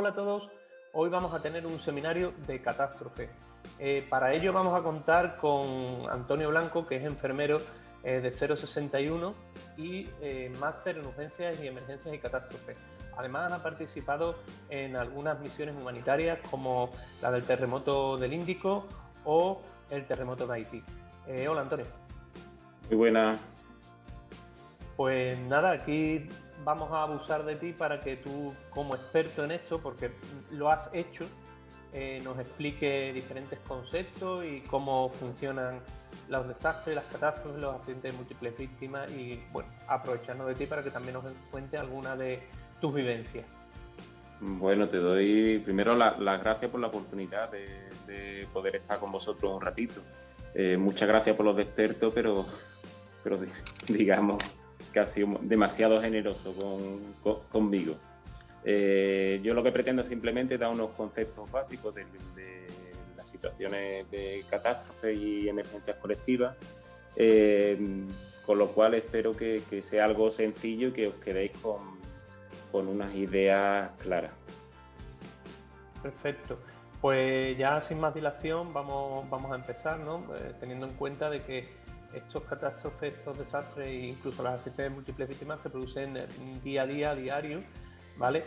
Hola a todos, hoy vamos a tener un seminario de catástrofe. Para ello vamos a contar con Antonio Blanco, que es enfermero de 061 y máster en urgencias y emergencias y catástrofes. Además ha participado en algunas misiones humanitarias como la del terremoto del Índico o el terremoto de Haití. Hola Antonio. Muy buena. Pues nada, aquí vamos a abusar de ti para que tú, como experto en esto, porque lo has hecho, nos explique diferentes conceptos y cómo funcionan los desastres, las catástrofes, los accidentes de múltiples víctimas y, bueno, aprovecharnos de ti para que también nos cuente alguna de tus vivencias. Bueno, te doy primero las gracias por la oportunidad de poder estar con vosotros un ratito. Muchas gracias por los de experto, pero digamos que ha sido demasiado generoso conmigo. Yo lo que pretendo simplemente es dar unos conceptos básicos de las situaciones de catástrofe y emergencias colectivas, con lo cual espero que sea algo sencillo y que os quedéis con unas ideas claras. Perfecto. Pues ya sin más dilación vamos a empezar, ¿no? Teniendo en cuenta de que estos catástrofes, estos desastres e incluso las accidentes de múltiples víctimas se producen día a día, a diario, ¿vale?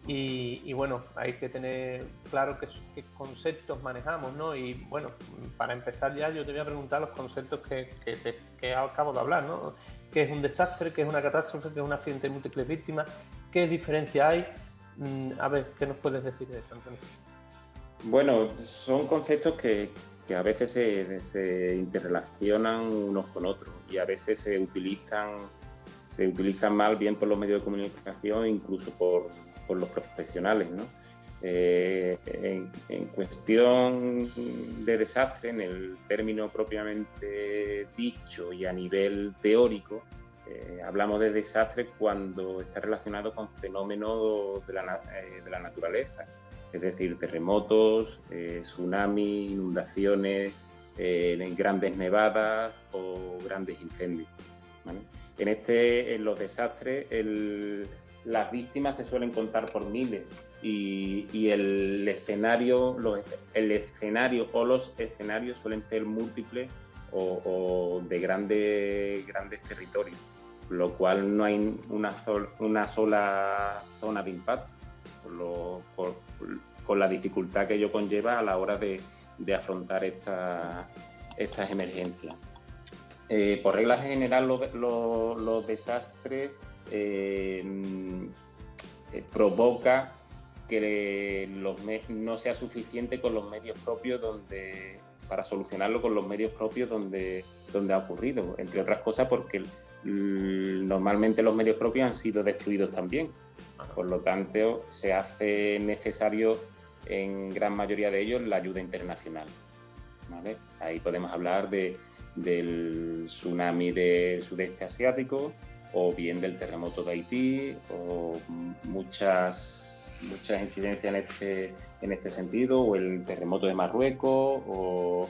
Y bueno, hay que tener claro qué conceptos manejamos, ¿no? Y bueno, para empezar ya yo te voy a preguntar los conceptos que acabo de hablar, ¿no? ¿Qué es un desastre? ¿Qué es una catástrofe? ¿Qué es un accidente de múltiples víctimas? ¿Qué diferencia hay? A ver, ¿qué nos puedes decir de eso, Antonio? Bueno, son conceptos que a veces se interrelacionan unos con otros y a veces se utilizan mal bien por los medios de comunicación, incluso por los profesionales, ¿no? En cuestión de desastre, en el término propiamente dicho y a nivel teórico, hablamos de desastre cuando está relacionado con fenómenos de la naturaleza, es decir, terremotos, tsunamis, inundaciones, grandes nevadas o grandes incendios, ¿vale? En los desastres, las víctimas se suelen contar por miles y el escenario o los escenarios suelen ser múltiples o de grandes territorios, lo cual no hay una sola zona de impacto, con la dificultad que ello conlleva a la hora de afrontar estas emergencias. Por regla general, los desastres provoca que no sea suficiente con los medios propios para solucionarlo con los medios propios donde ha ocurrido, entre otras cosas porque normalmente los medios propios han sido destruidos también. Por lo tanto, se hace necesario en gran mayoría de ellos la ayuda internacional, ¿vale? Ahí podemos hablar del tsunami del sudeste asiático o bien del terremoto de Haití o muchas incidencias en este sentido, o el terremoto de Marruecos o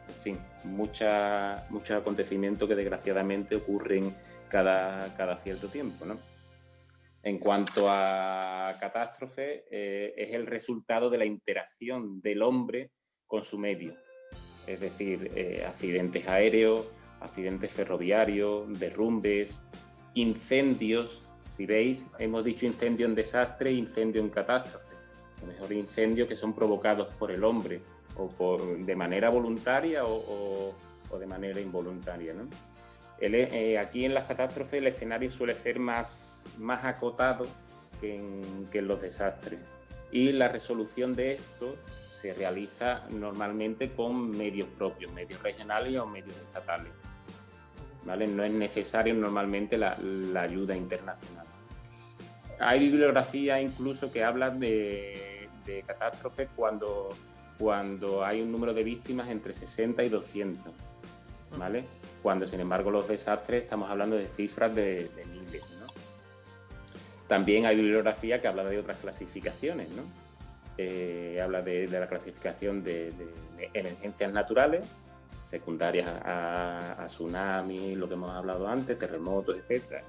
en fin, muchos acontecimientos que desgraciadamente ocurren cada cierto tiempo, ¿no? En cuanto a catástrofe, es el resultado de la interacción del hombre con su medio, es decir, accidentes aéreos, accidentes ferroviarios, derrumbes, incendios. Si veis, hemos dicho incendio en desastre e incendio en catástrofe. A lo mejor incendios que son provocados por el hombre o de manera voluntaria o de manera involuntaria, ¿no? Aquí en las catástrofes el escenario suele ser más acotado que en los desastres, y la resolución de esto se realiza normalmente con medios propios, medios regionales o medios estatales, ¿vale? No es necesario normalmente la ayuda internacional. Hay bibliografía incluso que hablan de catástrofes cuando hay un número de víctimas entre 60 y 200, ¿vale? Cuando, sin embargo, los desastres estamos hablando de cifras de miles, ¿no? También hay bibliografía que habla de otras clasificaciones, ¿no? Habla de la clasificación de emergencias naturales, secundarias a tsunamis, lo que hemos hablado antes, terremotos, etc.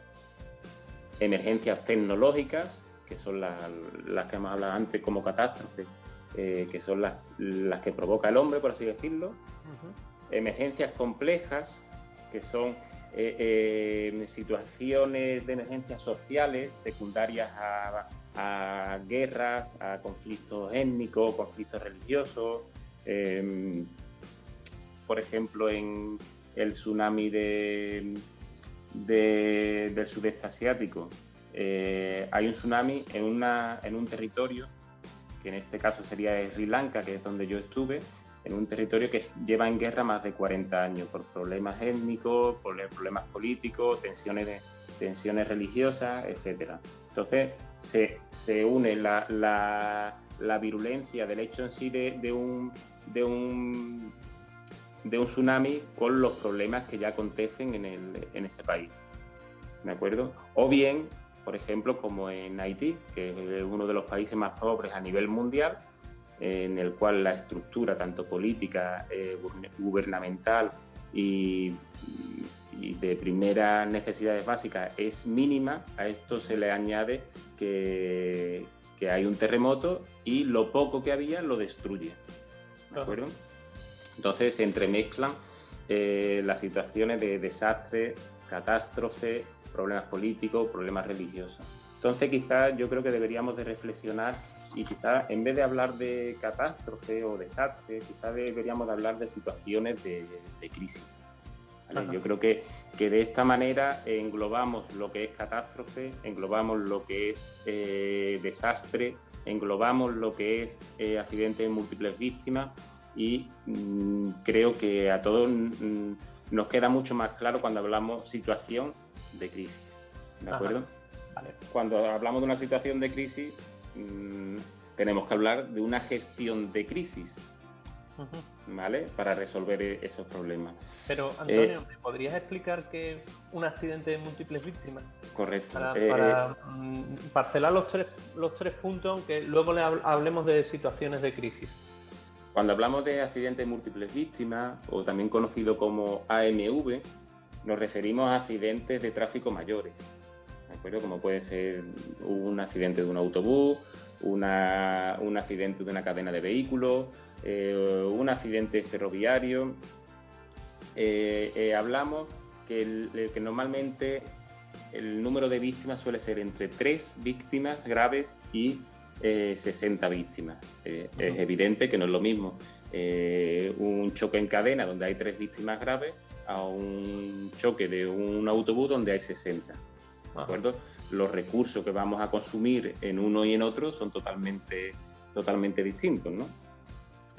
Emergencias tecnológicas, que son las que hemos hablado antes como catástrofes, que son las que provoca el hombre, por así decirlo. Emergencias complejas, que son situaciones de emergencias sociales secundarias a guerras, a conflictos étnicos, conflictos religiosos. Por ejemplo, en el tsunami del sudeste asiático, hay un tsunami en un territorio, que en este caso sería Sri Lanka, que es donde yo estuve, en un territorio que lleva en guerra más de 40 años por problemas étnicos, por problemas políticos, tensiones religiosas, etc. Entonces se une la virulencia del hecho en sí de un tsunami con los problemas que ya acontecen en ese país, ¿de acuerdo? O bien, por ejemplo, como en Haití, que es uno de los países más pobres a nivel mundial, en el cual la estructura tanto política, gubernamental y de primeras necesidades básicas es mínima. A esto se le añade que hay un terremoto y lo poco que había lo destruye, ¿de acuerdo? Entonces se entremezclan las situaciones de desastre, catástrofe, problemas políticos, problemas religiosos. Entonces quizás yo creo que deberíamos de reflexionar y quizás en vez de hablar de catástrofe o desastre, quizás deberíamos de hablar de situaciones de crisis, ¿vale? Yo creo que de esta manera englobamos lo que es catástrofe, englobamos lo que es desastre, englobamos lo que es accidentes de múltiples víctimas y creo que a todos nos queda mucho más claro cuando hablamos situación de crisis, ¿de acuerdo? Vale. Cuando hablamos de una situación de crisis, tenemos que hablar de una gestión de crisis, ¿vale? Para resolver esos problemas. Pero, Antonio, ¿me podrías explicar qué es un accidente de múltiples víctimas? Correcto. Para parcelar los tres puntos, aunque luego hablemos de situaciones de crisis. Cuando hablamos de accidentes de múltiples víctimas, o también conocido como AMV, nos referimos a accidentes de tráfico mayores, ¿de acuerdo? Como puede ser un accidente de un autobús, un accidente de una cadena de vehículos, un accidente ferroviario. Hablamos que normalmente el número de víctimas suele ser entre 3 víctimas graves y 60 víctimas. Es evidente que no es lo mismo un choque en cadena donde hay 3 víctimas graves a un choque de un autobús donde hay 60. ¿De acuerdo? Los recursos que vamos a consumir en uno y en otro son totalmente distintos, ¿no?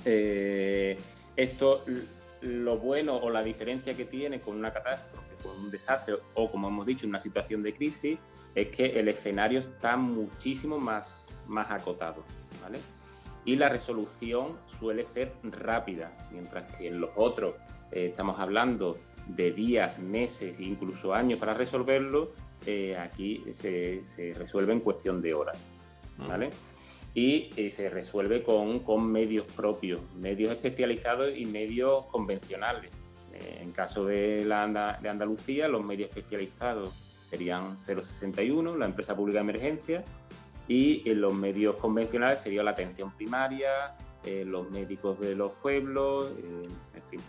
Esto, lo bueno o la diferencia que tiene con una catástrofe, con un desastre o, como hemos dicho, una situación de crisis, es que el escenario está muchísimo más acotado, ¿vale? Y la resolución suele ser rápida, mientras que en los otros estamos hablando de días, meses, incluso años para resolverlo. Aquí se resuelve en cuestión de horas, ¿vale? Y se resuelve con medios propios, medios especializados y medios convencionales. En caso de Andalucía, los medios especializados serían 061, la empresa pública de emergencia, y los medios convencionales sería la atención primaria, los médicos de los pueblos, en fin.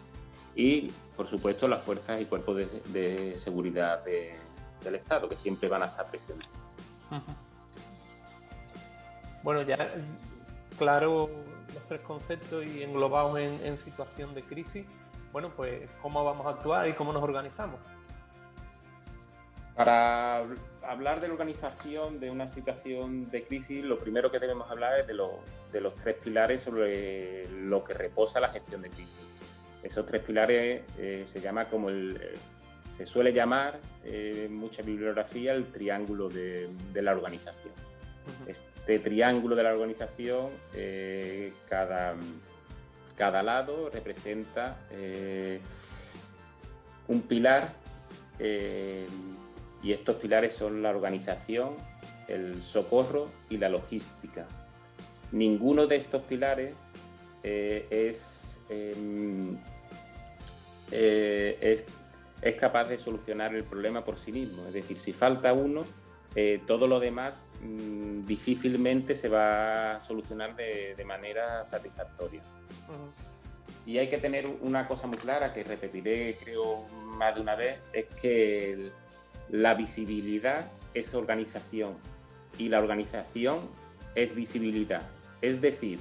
Y, por supuesto, las fuerzas y cuerpos de seguridad del Estado, que siempre van a estar presentes. Bueno, ya claro los 3 conceptos y englobados en situación de crisis, bueno, pues ¿cómo vamos a actuar y cómo nos organizamos? Para hablar de la organización de una situación de crisis, lo primero que debemos hablar es de los 3 pilares sobre lo que reposa la gestión de crisis. Esos 3 pilares se suele llamar en mucha bibliografía el triángulo de la organización. Este triángulo de la organización, cada lado representa un pilar, y estos pilares son la organización, el socorro y la logística. Ninguno de estos pilares es capaz de solucionar el problema por sí mismo. Es decir, si falta uno, todo lo demás difícilmente se va a solucionar de manera satisfactoria. Y hay que tener una cosa muy clara, que repetiré creo más de una vez, es que la visibilidad es organización y la organización es visibilidad. Es decir,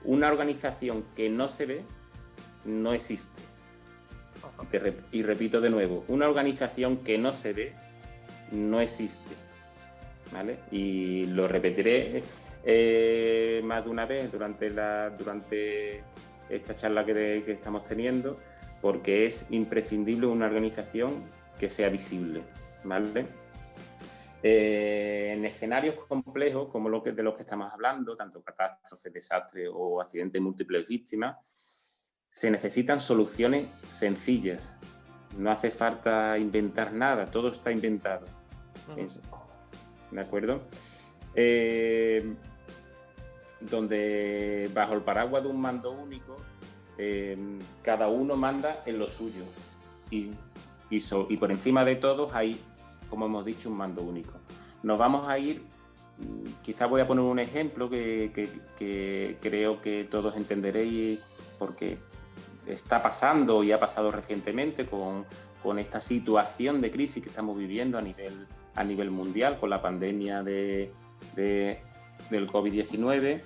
una organización que no se ve no existe. Y repito de nuevo, una organización que no se ve no existe, ¿vale? Y lo repetiré más de una vez durante esta charla que estamos teniendo, porque es imprescindible una organización que sea visible, ¿vale? En escenarios complejos como de los que estamos hablando, tanto catástrofes, desastres o accidentes múltiples víctimas, se necesitan soluciones sencillas. No hace falta inventar nada, todo está inventado. ¿De acuerdo? Donde bajo el paraguas de un mando único, cada uno manda en lo suyo. Y por encima de todos hay, como hemos dicho, un mando único. Nos vamos a ir, quizás voy a poner un ejemplo que creo que todos entenderéis porque está pasando y ha pasado recientemente con esta situación de crisis que estamos viviendo a nivel mundial con la pandemia del COVID-19.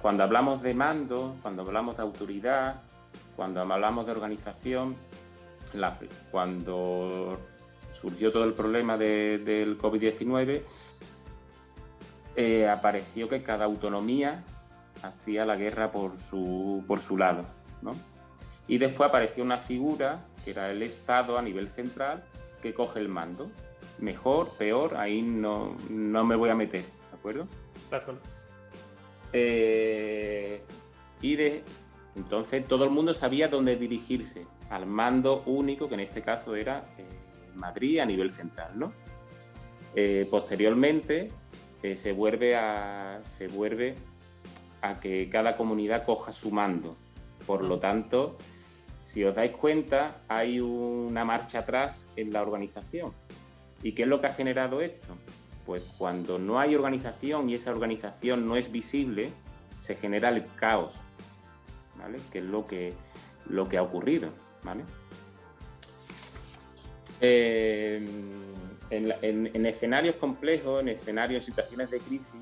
Cuando hablamos de mando, cuando hablamos de autoridad, cuando hablamos de organización, cuando surgió todo el problema del COVID-19, apareció que cada autonomía hacía la guerra por su lado, ¿no? Y después apareció una figura, que era el Estado a nivel central, que coge el mando. Mejor, peor, ahí no me voy a meter, ¿de acuerdo? Claro. Entonces todo el mundo sabía dónde dirigirse, al mando único, que en este caso era Madrid a nivel central, ¿no? Posteriormente se vuelve a que cada comunidad coja su mando. Por lo tanto, si os dais cuenta, hay una marcha atrás en la organización. ¿Y qué es lo que ha generado esto? Pues cuando no hay organización y esa organización no es visible, se genera el caos, ¿vale? Que es lo que ha ocurrido, ¿vale? En escenarios complejos, en situaciones de crisis,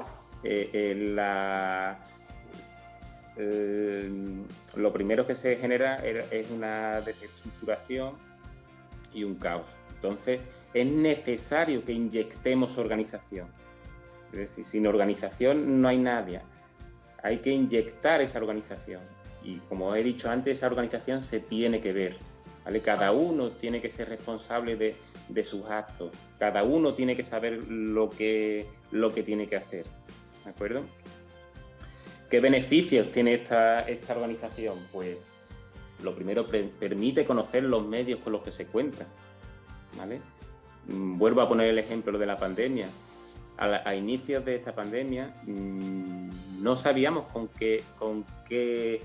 lo primero que se genera es una desestructuración y un caos. Entonces, es necesario que inyectemos organización. Es decir, sin organización no hay nadie. Hay que inyectar esa organización. Y como he dicho antes, esa organización se tiene que ver, ¿vale? Cada uno tiene que ser responsable de sus actos. Cada uno tiene que saber lo que tiene que hacer. ¿De acuerdo? ¿Qué beneficios tiene esta organización? Pues lo primero, permite conocer los medios con los que se cuenta, ¿vale? Vuelvo a poner el ejemplo de la pandemia. A inicios de esta pandemia no sabíamos con qué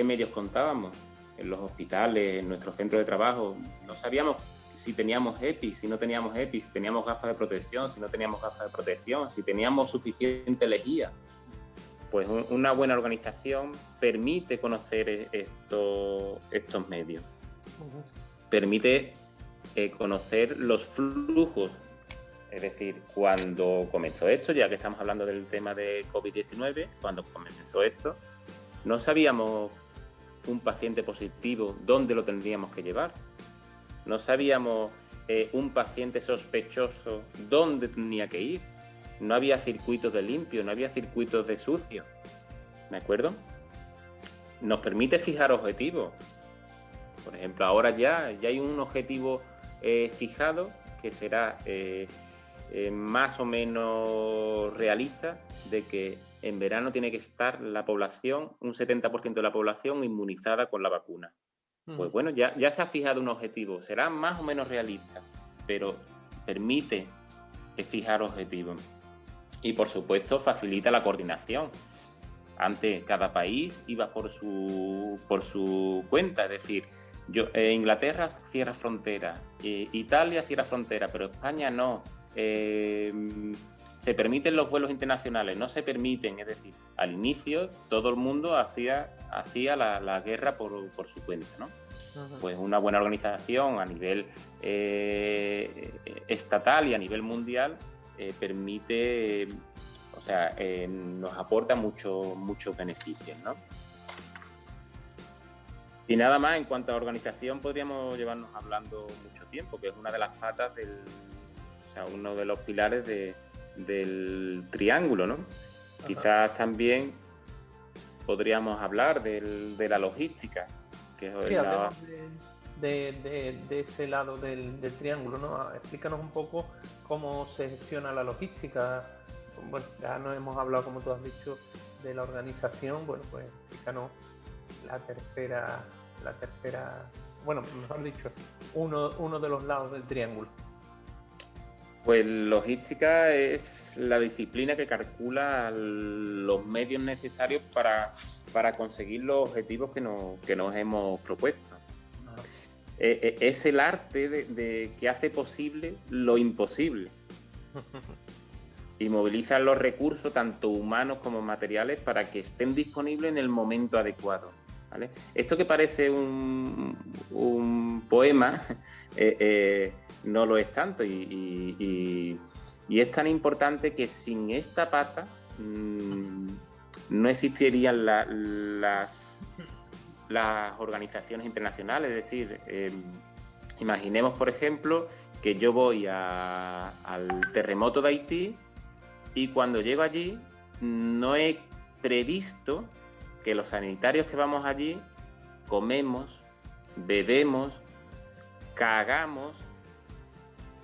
medios contábamos. En los hospitales, en nuestros centros de trabajo, no sabíamos si teníamos EPI, si no teníamos EPI, si teníamos gafas de protección, si no teníamos gafas de protección, si teníamos suficiente lejía. Pues una buena organización permite conocer estos medios. Permite conocer los flujos. Es decir, cuando comenzó esto, ya que estamos hablando del tema de COVID-19, cuando comenzó esto, no sabíamos un paciente positivo dónde lo tendríamos que llevar. No sabíamos un paciente sospechoso dónde tenía que ir. No había circuitos de limpio, no había circuitos de sucio, ¿de acuerdo? Nos permite fijar objetivos. Por ejemplo, ahora ya hay un objetivo fijado que será más o menos realista, de que en verano tiene que estar la población, un 70% de la población inmunizada con la vacuna. Pues bueno, ya se ha fijado un objetivo, será más o menos realista, pero permite fijar objetivos. Y por supuesto facilita la coordinación. Antes cada país iba por su cuenta, es decir, Inglaterra cierra frontera, Italia cierra frontera, pero España no. Se permiten los vuelos internacionales, no se permiten. Es decir, al inicio todo el mundo hacía la guerra por su cuenta, ¿no? Uh-huh. Pues una buena organización a nivel estatal y a nivel mundial permite, nos aporta muchos beneficios, ¿no? Y nada más, en cuanto a organización, podríamos llevarnos hablando mucho tiempo, que es una de las patas uno de los pilares del triángulo, ¿no? Ajá. Quizás también podríamos hablar de la logística, que es hablemos de ese lado del triángulo, ¿no? Explícanos un poco cómo se gestiona la logística. Bueno, ya nos hemos hablado, como tú has dicho, de la organización. Bueno, pues explícanos la tercera, bueno, mejor dicho, uno de los lados del triángulo. Pues logística es la disciplina que calcula los medios necesarios para conseguir los objetivos que nos hemos propuesto. Es el arte de que hace posible lo imposible y moviliza los recursos, tanto humanos como materiales, para que estén disponibles en el momento adecuado, ¿vale? Esto que parece un poema no lo es tanto y es tan importante que sin esta pata no existirían las organizaciones internacionales. Es decir, imaginemos, por ejemplo, que yo voy al terremoto de Haití y cuando llego allí no he previsto que los sanitarios que vamos allí comemos, bebemos, cagamos.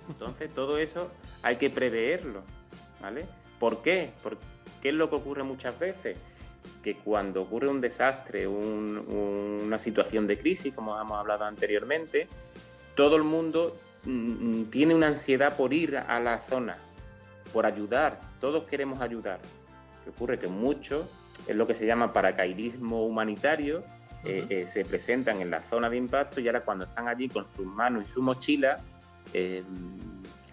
Entonces todo eso hay que preverlo, ¿vale? ¿Por qué? Porque ¿qué es lo que ocurre muchas veces? Que cuando ocurre un desastre, una situación de crisis, como hemos hablado anteriormente, todo el mundo tiene una ansiedad por ir a la zona, por ayudar. Todos queremos ayudar. ¿Qué ocurre? Que muchos, es lo que se llama paracaidismo humanitario, se presentan en la zona de impacto y ahora cuando están allí con sus manos y su mochila,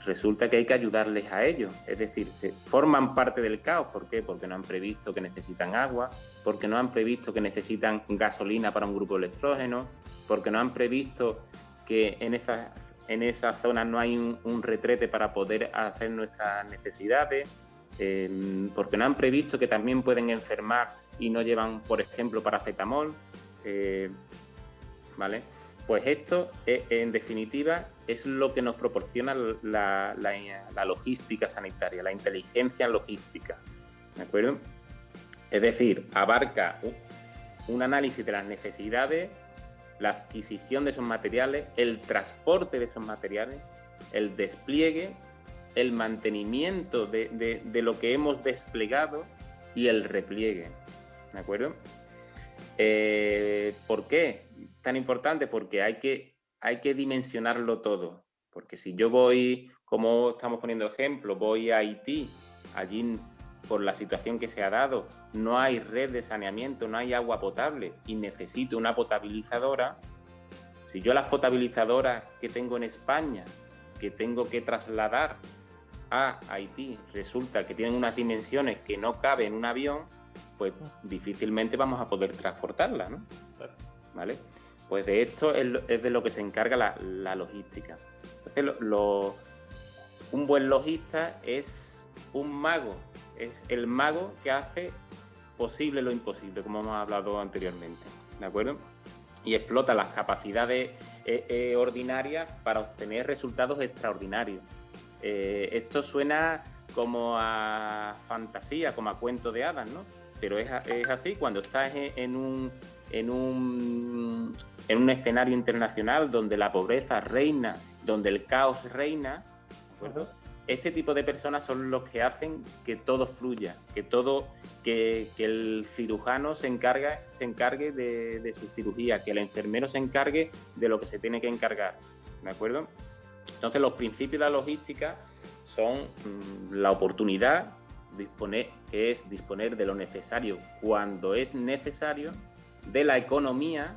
resulta que hay que ayudarles a ellos. Es decir, se forman parte del caos. ¿Por qué? Porque no han previsto que necesitan agua, porque no han previsto que necesitan gasolina para un grupo de electrógeno, porque no han previsto que en esas zonas no hay un retrete para poder hacer nuestras necesidades, porque no han previsto que también pueden enfermar y no llevan, por ejemplo, paracetamol, ¿vale? Pues esto, en definitiva, es lo que nos proporciona la logística sanitaria, la inteligencia logística, ¿de acuerdo? Es decir, abarca un análisis de las necesidades, la adquisición de esos materiales, el transporte de esos materiales, el despliegue, el mantenimiento de lo que hemos desplegado y el repliegue, ¿de acuerdo? ¿Por qué tan importante? Porque hay que dimensionarlo todo. Porque si yo voy, como estamos poniendo ejemplo, voy a Haití, allí por la situación que se ha dado, no hay red de saneamiento, no hay agua potable y necesito una potabilizadora. Si yo las potabilizadoras que tengo en España, que tengo que trasladar a Haití, resulta que tienen unas dimensiones que no caben en un avión, pues difícilmente vamos a poder transportarla, ¿no? ¿Vale? Pues de esto es de lo que se encarga la logística. Entonces, un buen logista es un mago, es el mago que hace posible lo imposible, como hemos hablado anteriormente, ¿de acuerdo? Y explota las capacidades ordinarias para obtener resultados extraordinarios. Esto suena como a fantasía, como a cuento de hadas, ¿no? Pero es así. Cuando estás en un escenario internacional donde la pobreza reina, donde el caos reina, ¿de acuerdo? Este tipo de personas son los que hacen que todo fluya, que el cirujano se encargue de su cirugía, que el enfermero se encargue de lo que se tiene que encargar, ¿de acuerdo? Entonces los principios de la logística son la oportunidad, que es disponer de lo necesario cuando es necesario, de la economía,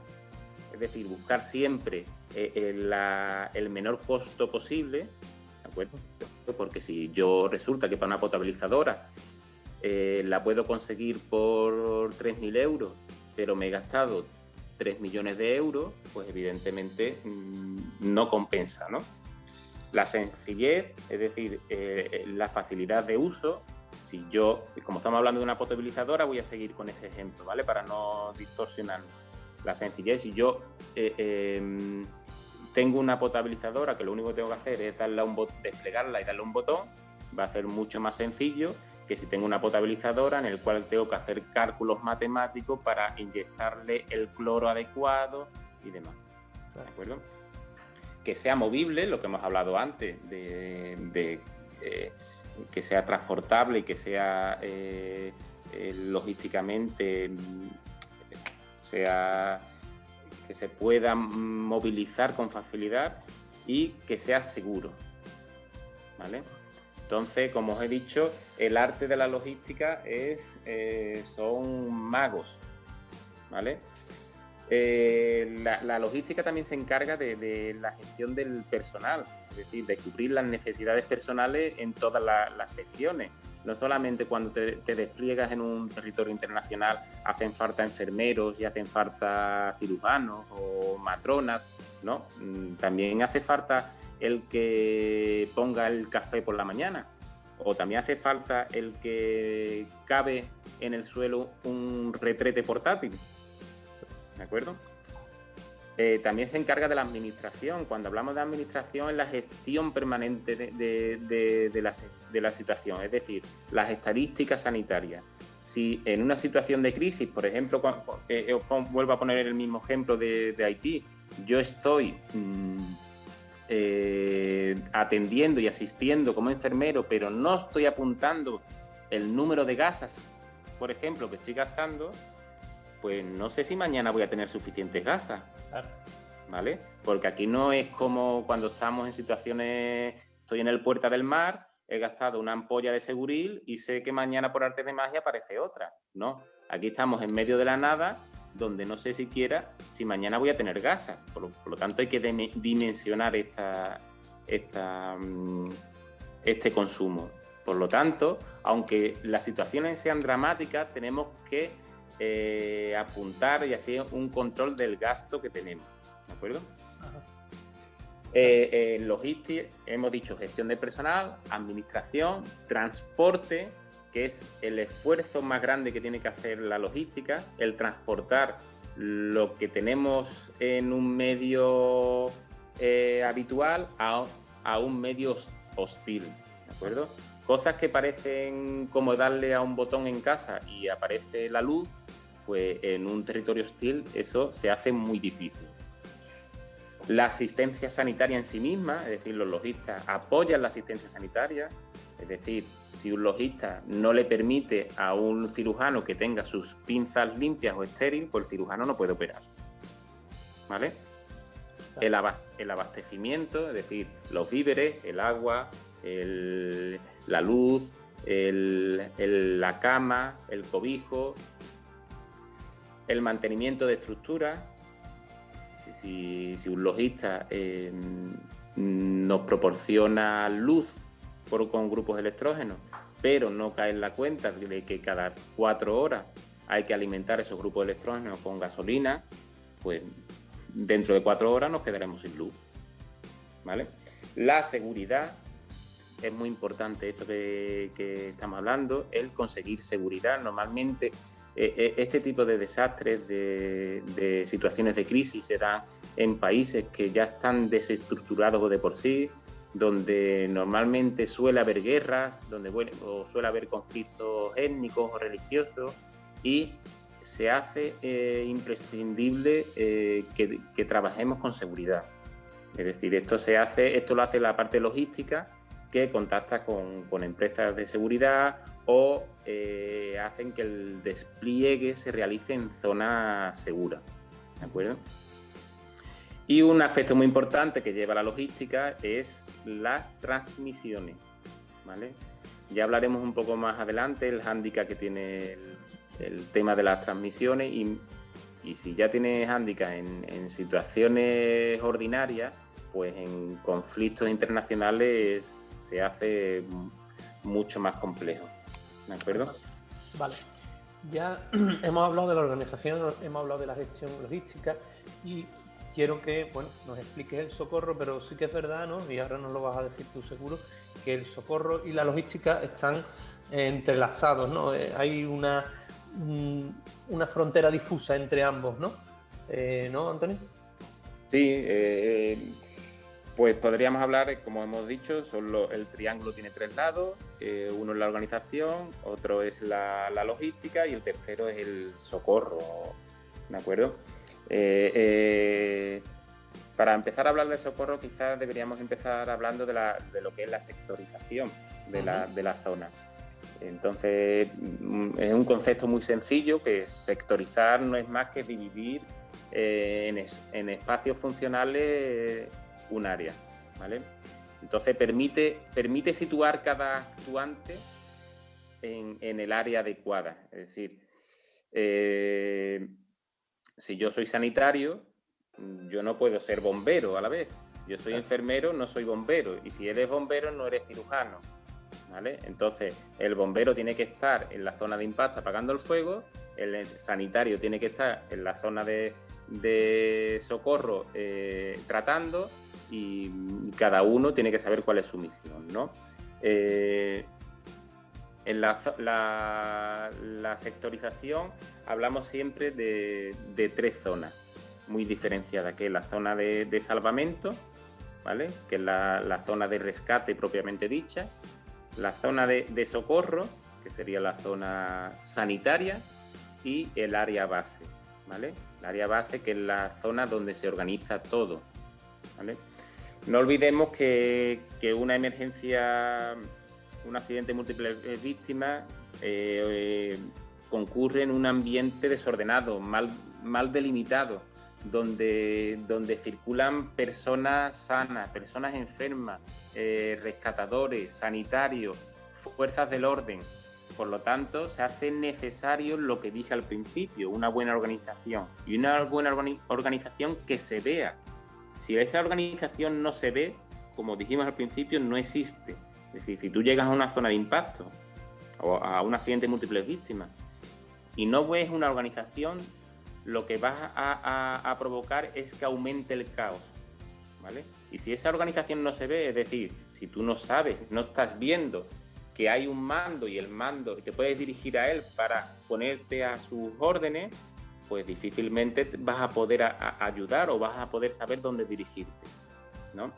es es decir, buscar siempre el menor costo posible, ¿de acuerdo? Porque si yo resulta que para una potabilizadora la puedo conseguir por 3.000 euros, pero me he gastado 3 millones de euros, pues evidentemente no compensa, ¿no? La sencillez, es decir, la facilidad de uso. Si yo, como estamos hablando de una potabilizadora, voy a seguir con ese ejemplo, ¿vale? Para no distorsionarlo. La sencillez, si yo tengo una potabilizadora que lo único que tengo que hacer es desplegarla y darle un botón, va a ser mucho más sencillo que si tengo una potabilizadora en el cual tengo que hacer cálculos matemáticos para inyectarle el cloro adecuado y demás. ¿De acuerdo? Que sea movible, lo que hemos hablado antes, que sea transportable y que sea logísticamente, que se pueda movilizar con facilidad y que sea seguro, ¿vale? Entonces, como os he dicho, el arte de la logística son magos, ¿vale? La logística también se encarga de la gestión del personal, es decir, de cubrir las necesidades personales en todas las secciones. No solamente cuando te despliegas en un territorio internacional hacen falta enfermeros y hacen falta cirujanos o matronas, ¿no? También hace falta el que ponga el café por la mañana, o también hace falta el que cabe en el suelo un retrete portátil. ¿De acuerdo? También se encarga de la administración. Cuando hablamos de administración, es la gestión permanente de la situación, es decir, las estadísticas sanitarias. Si en una situación de crisis, por ejemplo, vuelvo a poner el mismo ejemplo de Haití, yo estoy atendiendo y asistiendo como enfermero, pero no estoy apuntando el número de gasas, por ejemplo, que estoy gastando, pues no sé si mañana voy a tener suficientes gasas, ¿vale? Porque aquí no es como cuando estamos en situaciones, estoy en el Puerta del Mar, he gastado una ampolla de Seguril y sé que mañana por arte de magia aparece otra. No, aquí estamos en medio de la nada, donde no sé siquiera si mañana voy a tener gasas. Por lo tanto, hay que dimensionar este consumo. Por lo tanto, aunque las situaciones sean dramáticas, tenemos que apuntar y hacer un control del gasto que tenemos, ¿de acuerdo? En logística hemos dicho gestión de personal, administración, transporte, que es el esfuerzo más grande que tiene que hacer la logística, el transportar lo que tenemos en un medio habitual a un medio hostil, ¿de acuerdo? Cosas que parecen como darle a un botón en casa y aparece la luz, pues en un territorio hostil eso se hace muy difícil. La asistencia sanitaria en sí misma, es decir, los logistas apoyan la asistencia sanitaria, es decir, si un logista no le permite a un cirujano que tenga sus pinzas limpias o estériles, pues el cirujano no puede operar, ¿vale? El abastecimiento, es decir, los víveres, el agua, la luz, la cama, el cobijo, el mantenimiento de estructuras. Si un logista nos proporciona luz con grupos electrógenos, pero no cae en la cuenta de que cada 4 horas hay que alimentar esos grupos electrógenos con gasolina, pues dentro de 4 horas nos quedaremos sin luz, ¿vale? La seguridad, es muy importante esto que estamos hablando, el conseguir seguridad. Normalmente este tipo de desastres, de situaciones de crisis se dan en países que ya están desestructurados de por sí, donde normalmente suele haber guerras, o suele haber conflictos étnicos o religiosos, y se hace imprescindible que trabajemos con seguridad. Es decir, esto lo hace la parte logística, que contacta con empresas de seguridad o hacen que el despliegue se realice en zonas seguras, ¿de acuerdo? Y un aspecto muy importante que lleva la logística es las transmisiones, ¿vale? Ya hablaremos un poco más adelante el hándicap que tiene el tema de las transmisiones, y Y si ya tienes hándicap en situaciones ordinarias, pues en conflictos internacionales se hace mucho más complejo. ¿De acuerdo? Vale. Ya hemos hablado de la organización, hemos hablado de la gestión logística y quiero que nos expliques el socorro, pero sí que es verdad, ¿no? Y ahora nos lo vas a decir tú seguro, que el socorro y la logística están entrelazados, ¿no? Hay una frontera difusa entre ambos, ¿no? ¿No, Antonio? Sí, pues podríamos hablar, como hemos dicho, el triángulo tiene 3 lados, uno es la organización, otro es la logística y el tercero es el socorro, ¿de acuerdo? Para empezar a hablar de socorro, quizás deberíamos empezar hablando de lo que es la sectorización de la zona. Entonces, es un concepto muy sencillo, que sectorizar no es más que dividir en espacios funcionales un área, ¿vale? Entonces permite situar cada actuante en el área adecuada. Es decir, si yo soy sanitario, yo no puedo ser bombero a la vez. Si yo soy enfermero, no soy bombero. Y si eres bombero, no eres cirujano, ¿vale? Entonces, el bombero tiene que estar en la zona de impacto apagando el fuego, el sanitario tiene que estar en la zona de socorro tratando, y cada uno tiene que saber cuál es su misión, ¿no? En la sectorización hablamos siempre de 3 zonas muy diferenciadas, que es la zona de salvamento, ¿vale? Que es la zona de rescate propiamente dicha, la zona de socorro, que sería la zona sanitaria, y el área base, ¿vale? El área base, que es la zona donde se organiza todo, ¿vale? No olvidemos que una emergencia, un accidente de múltiples víctimas, concurre en un ambiente desordenado, mal delimitado, donde circulan personas sanas, personas enfermas, rescatadores, sanitarios, fuerzas del orden. Por lo tanto, se hace necesario lo que dije al principio, una buena organización, y una buena organización que se vea. Si esa organización no se ve, como dijimos al principio, no existe. Es decir, si tú llegas a una zona de impacto o a un accidente de múltiples víctimas y no ves una organización, lo que vas a provocar es que aumente el caos, ¿vale? Y si esa organización no se ve, es decir, si tú no sabes, no estás viendo que hay un mando y el mando te puedes dirigir a él para ponerte a sus órdenes, pues difícilmente vas a poder ayudar o vas a poder saber dónde dirigirte, ¿no?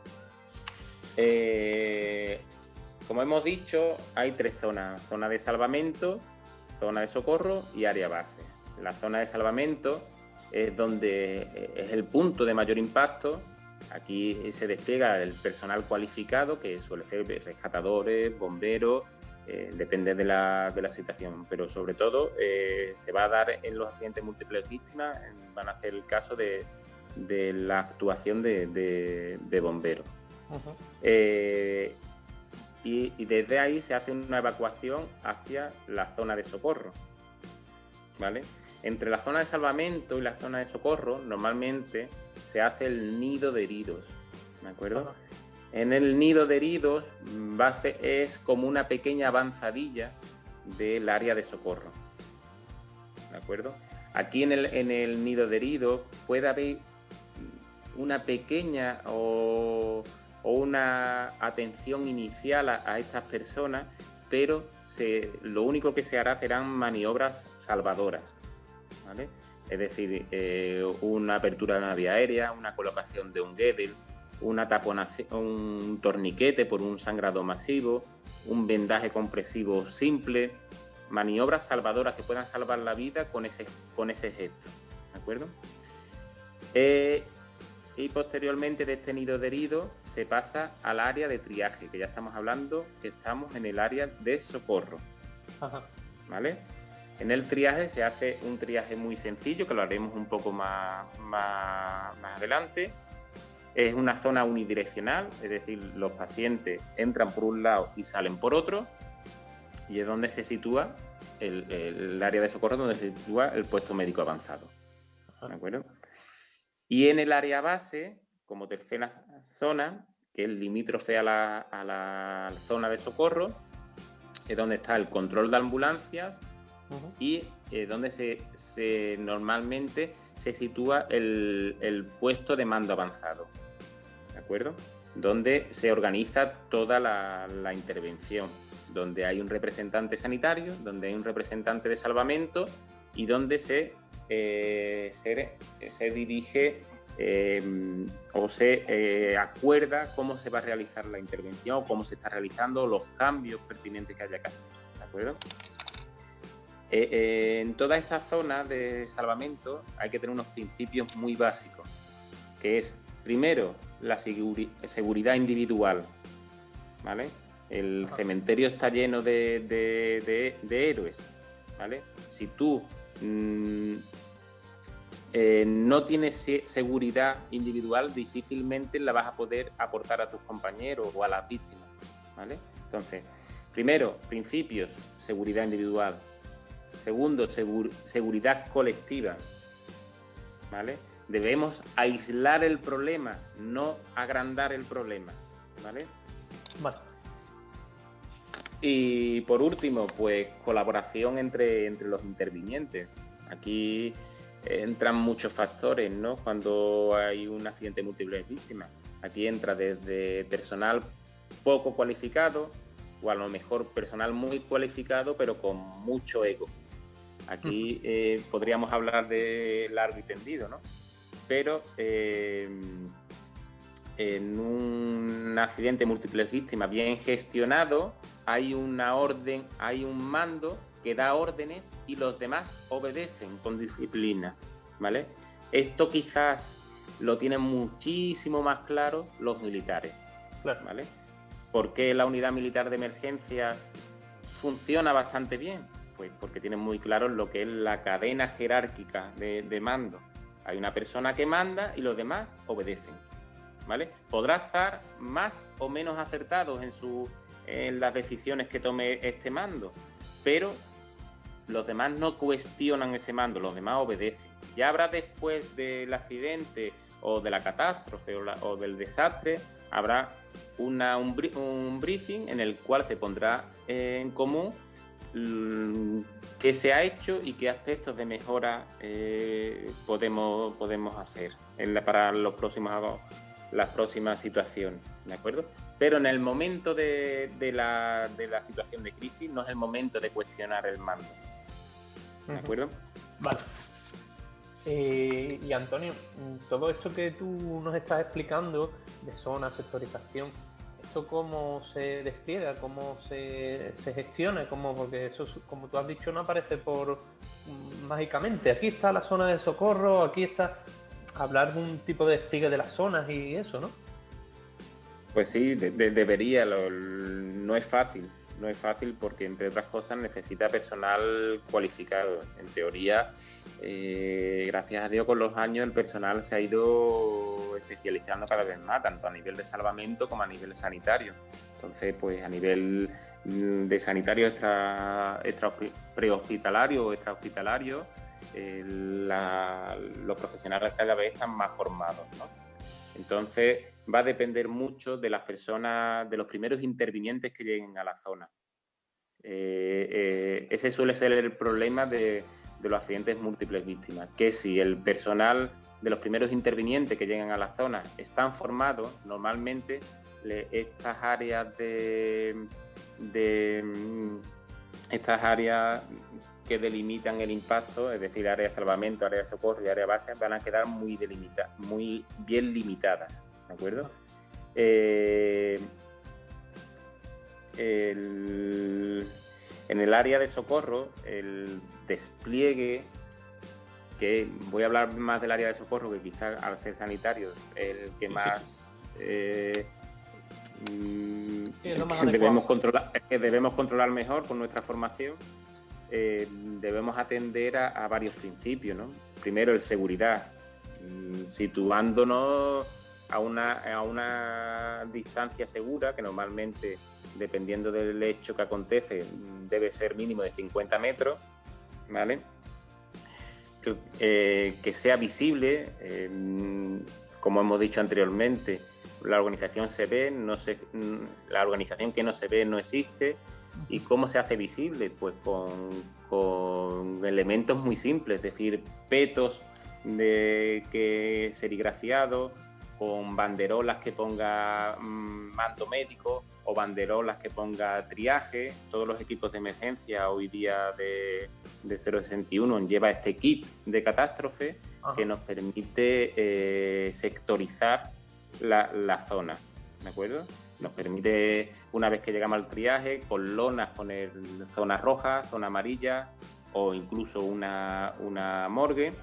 Como hemos dicho, hay 3 zonas: zona de salvamento, zona de socorro y área base. La zona de salvamento es donde es el punto de mayor impacto. Aquí se despliega el personal cualificado, que suele ser rescatadores, bomberos, depende de la situación, pero sobre todo se va a dar en los accidentes múltiples víctimas, van a hacer el caso de la actuación de bomberos. Y desde ahí se hace una evacuación hacia la zona de socorro, ¿vale? Entre la zona de salvamento y la zona de socorro normalmente se hace el nido de heridos, ¿de acuerdo? En el nido de heridos es como una pequeña avanzadilla del área de socorro, ¿de acuerdo? Aquí en el nido de heridos puede haber una pequeña o una atención inicial a estas personas, pero lo único que se hará serán maniobras salvadoras, ¿vale? Es decir, una apertura de una vía aérea, una colocación de un guédel, una taponación, un torniquete por un sangrado masivo, un vendaje compresivo simple, maniobras salvadoras que puedan salvar la vida con ese gesto, ¿de acuerdo? Y posteriormente de este nido de heridos se pasa al área de triaje, que ya estamos hablando que estamos en el área de socorro, ¿vale? En el triaje se hace un triaje muy sencillo, que lo haremos un poco más adelante. Es una zona unidireccional, es decir, los pacientes entran por un lado y salen por otro, y es donde se sitúa el área de socorro, donde se sitúa el puesto médico avanzado. ¿de acuerdo? Y en el área base, como tercera zona, que es limítrofe a la zona de socorro, es donde está el control de ambulancias y donde normalmente se sitúa el puesto de mando avanzado, ¿de acuerdo? Donde se organiza toda la intervención, donde hay un representante sanitario, donde hay un representante de salvamento y donde se dirige o se acuerda cómo se va a realizar la intervención, cómo se está realizando, los cambios pertinentes que haya que hacer, ¿de acuerdo? En toda esta zona de salvamento hay que tener unos principios muy básicos, que es, primero, la seguridad individual, ¿vale? El cementerio está lleno de héroes, ¿vale? Si tú no tienes seguridad individual, difícilmente la vas a poder aportar a tus compañeros o a las víctimas, ¿vale? Entonces, primero, principios, seguridad individual. Segundo, seguridad colectiva, ¿vale? Debemos aislar el problema, no agrandar el problema, ¿vale? Vale. Y por último, pues colaboración entre los intervinientes. Aquí entran muchos factores, ¿no? Cuando hay un accidente de múltiples víctimas. Aquí entra desde personal poco cualificado o a lo mejor personal muy cualificado pero con mucho ego. Aquí podríamos hablar de largo y tendido, ¿no? Pero en un accidente de múltiples víctimas bien gestionado hay una orden, hay un mando que da órdenes y los demás obedecen con disciplina, ¿vale? Esto quizás lo tienen muchísimo más claro los militares, ¿vale? ¿Por qué la unidad militar de emergencia funciona bastante bien? Pues porque tienen muy claro lo que es la cadena jerárquica de mando. Hay una persona que manda y los demás obedecen, ¿vale? Podrá estar más o menos acertados en las decisiones que tome este mando, pero los demás no cuestionan ese mando, los demás obedecen. Ya habrá después del accidente o de la catástrofe o del desastre, habrá un briefing en el cual se pondrá en común qué se ha hecho y qué aspectos de mejora podemos hacer para las próximas situaciones, ¿de acuerdo? Pero en el momento de la situación de crisis no es el momento de cuestionar el mando, ¿de acuerdo? Vale. Y Antonio, todo esto que tú nos estás explicando de zona, sectorización, ¿esto cómo se despliega? ¿Cómo se gestiona? Porque eso, como tú has dicho, no aparece mágicamente. Aquí está la zona de socorro, aquí está... Hablar de un tipo de despliegue de las zonas y eso, ¿no? Pues sí, debería. No es fácil. No es fácil porque, entre otras cosas, necesita personal cualificado. En teoría, gracias a Dios, con los años el personal se ha ido especializando cada vez más, tanto a nivel de salvamento como a nivel sanitario. Entonces, pues a nivel de sanitario prehospitalario o extrahospitalario, los profesionales cada vez están más formados, ¿no? Entonces va a depender mucho de las personas, de los primeros intervinientes que lleguen a la zona. Ese suele ser el problema de los accidentes múltiples víctimas, que si el personal de los primeros intervinientes que llegan a la zona están formados, normalmente estas áreas que delimitan el impacto, es decir, área de salvamento, área de socorro y área base, van a quedar muy bien limitadas, ¿de acuerdo? En el área de socorro, el despliegue, que voy a hablar más del área de socorro, que quizás al ser sanitario el que más debemos controlar mejor con nuestra formación. Debemos atender a varios principios, ¿no? Primero, el seguridad, situándonos a una distancia segura, que normalmente, dependiendo del hecho que acontece, debe ser mínimo de 50 metros, ¿vale? que sea visible, como hemos dicho anteriormente, la organización se ve, la organización que no se ve no existe. ¿Y cómo se hace visible? Pues con elementos muy simples, es decir, petos serigrafiados, con banderolas que ponga mando médico o banderolas que ponga triaje. Todos los equipos de emergencia hoy día de 061 lleva este kit de catástrofe. Ajá. Que nos permite sectorizar la zona, ¿de acuerdo? Nos permite, una vez que llegamos al triaje, con lonas poner zonas rojas, zona amarilla o incluso una morgue,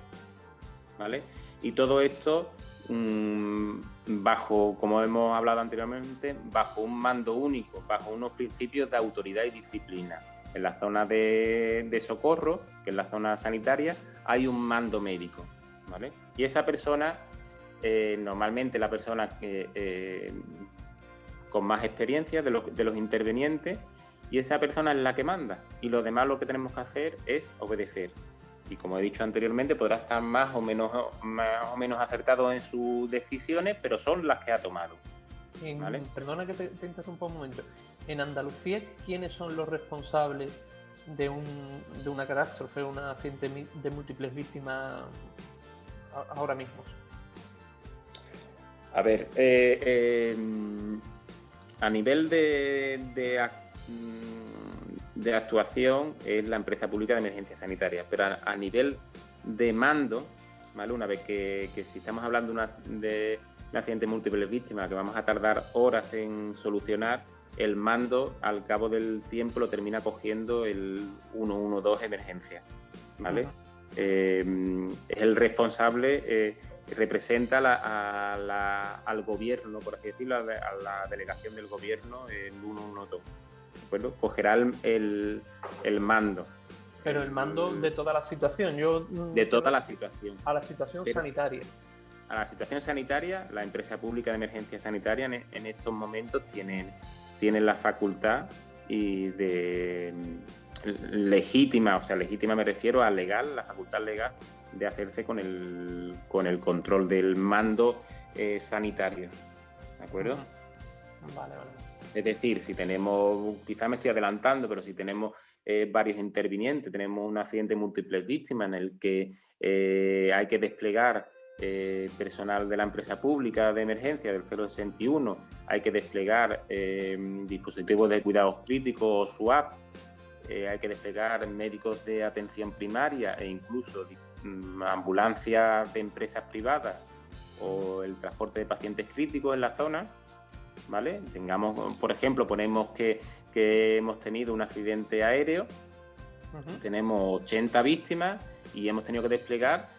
¿vale? Y todo esto bajo, como hemos hablado anteriormente, bajo un mando único, bajo unos principios de autoridad y disciplina. En la zona de socorro, que es la zona sanitaria, hay un mando médico, ¿vale? Y esa persona, normalmente la persona con más experiencia de los intervenientes, y esa persona es la que manda, y lo demás lo que tenemos que hacer es obedecer. Y como he dicho anteriormente, podrá estar más o menos acertado en sus decisiones, pero son las que ha tomado. ¿Vale? Perdona que te interrumpa un momento. En Andalucía, ¿quiénes son los responsables de una catástrofe, un accidente de múltiples víctimas ahora mismo? A ver, a nivel de actuación es la empresa pública de emergencias sanitarias, pero a nivel de mando, ¿vale? Una vez que si estamos hablando de un accidente de múltiples víctimas que vamos a tardar horas en solucionar, el mando al cabo del tiempo lo termina cogiendo el 112 emergencia, ¿vale? Es el responsable, representa al gobierno, por así decirlo, a la delegación del gobierno, el 112. ¿De acuerdo? Cogerá el mando. Pero el mando de toda la situación. De toda la situación. A la situación sanitaria. A la situación sanitaria, la empresa pública de emergencia sanitaria en estos momentos tienen la facultad y legítima, o sea, legítima me refiero a legal, la facultad legal de hacerse con el control del mando sanitario. ¿De acuerdo? Vale. Es decir, si tenemos, quizá me estoy adelantando, pero si tenemos varios intervinientes, tenemos un accidente de múltiples víctimas en el que hay que desplegar personal de la empresa pública de emergencia del 061, hay que desplegar dispositivos de cuidados críticos o SUAP, hay que desplegar médicos de atención primaria e incluso ambulancias de empresas privadas o el transporte de pacientes críticos en la zona, ¿vale? Por ejemplo, ponemos que hemos tenido un accidente aéreo, tenemos 80 víctimas y hemos tenido que desplegar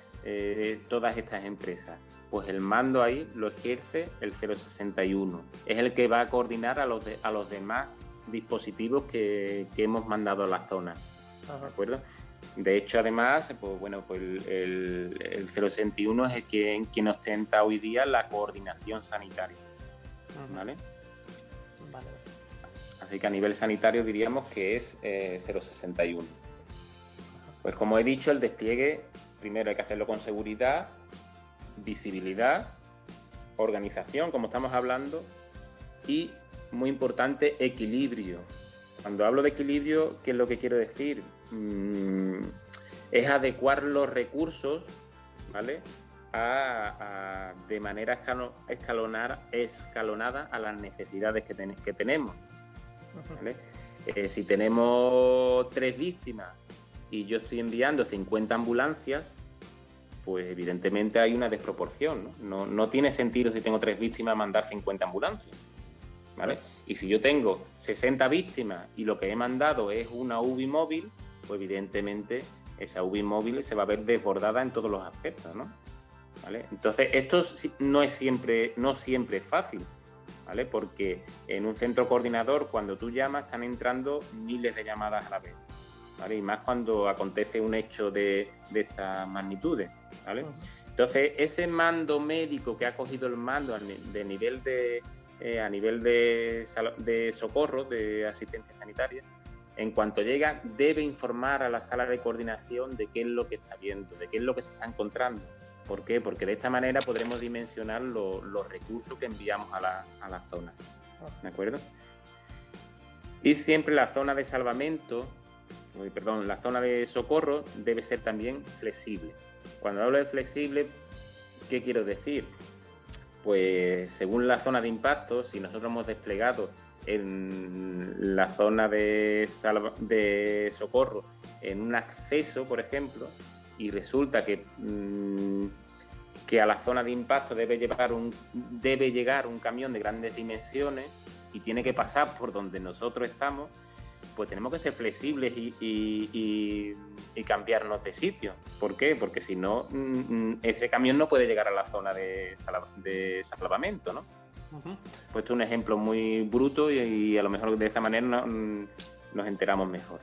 todas estas empresas. Pues el mando ahí lo ejerce el 061. Es el que va a coordinar a los demás dispositivos que hemos mandado a la zona. ¿De acuerdo? De hecho, además, pues el 061 es quien ostenta hoy día la coordinación sanitaria. ¿Vale? Así que a nivel sanitario diríamos que es 061. Pues como he dicho, el despliegue primero hay que hacerlo con seguridad, visibilidad, organización, como estamos hablando, y, muy importante, equilibrio. Cuando hablo de equilibrio, ¿qué es lo que quiero decir? Es adecuar los recursos, ¿vale? De manera escalonada a las necesidades que tenemos, ¿vale? Si tenemos 3 víctimas y yo estoy enviando 50 ambulancias, pues evidentemente hay una desproporción, ¿no? No tiene sentido, si tengo 3 víctimas, mandar 50 ambulancias, ¿vale? Y si yo tengo 60 víctimas y lo que he mandado es una UBI móvil, pues evidentemente esa UBI móvil se va a ver desbordada en todos los aspectos, ¿no? ¿Vale? Entonces, esto no siempre es fácil, ¿vale? Porque en un centro coordinador, cuando tú llamas, están entrando miles de llamadas a la vez, ¿vale? Y más cuando acontece un hecho de estas magnitudes, ¿vale? Entonces, ese mando médico que ha cogido el mando a nivel de socorro, de asistencia sanitaria, en cuanto llega, debe informar a la sala de coordinación de qué es lo que está viendo, de qué es lo que se está encontrando. ¿Por qué? Porque de esta manera podremos dimensionar los recursos que enviamos a la zona. ¿De acuerdo? Y siempre la zona de salvamento, la zona de socorro debe ser también flexible. Cuando hablo de flexible, ¿qué quiero decir? Pues según la zona de impacto, si nosotros hemos desplegado en la zona de socorro en un acceso, por ejemplo, y resulta que a la zona de impacto debe llegar un camión de grandes dimensiones y tiene que pasar por donde nosotros estamos, pues tenemos que ser flexibles y cambiarnos de sitio. ¿Por qué? Porque si no, ese camión no puede llegar a la zona de salvamento, ¿no? Uh-huh. Pues esto es un ejemplo muy bruto y a lo mejor de esa manera nos enteramos mejor.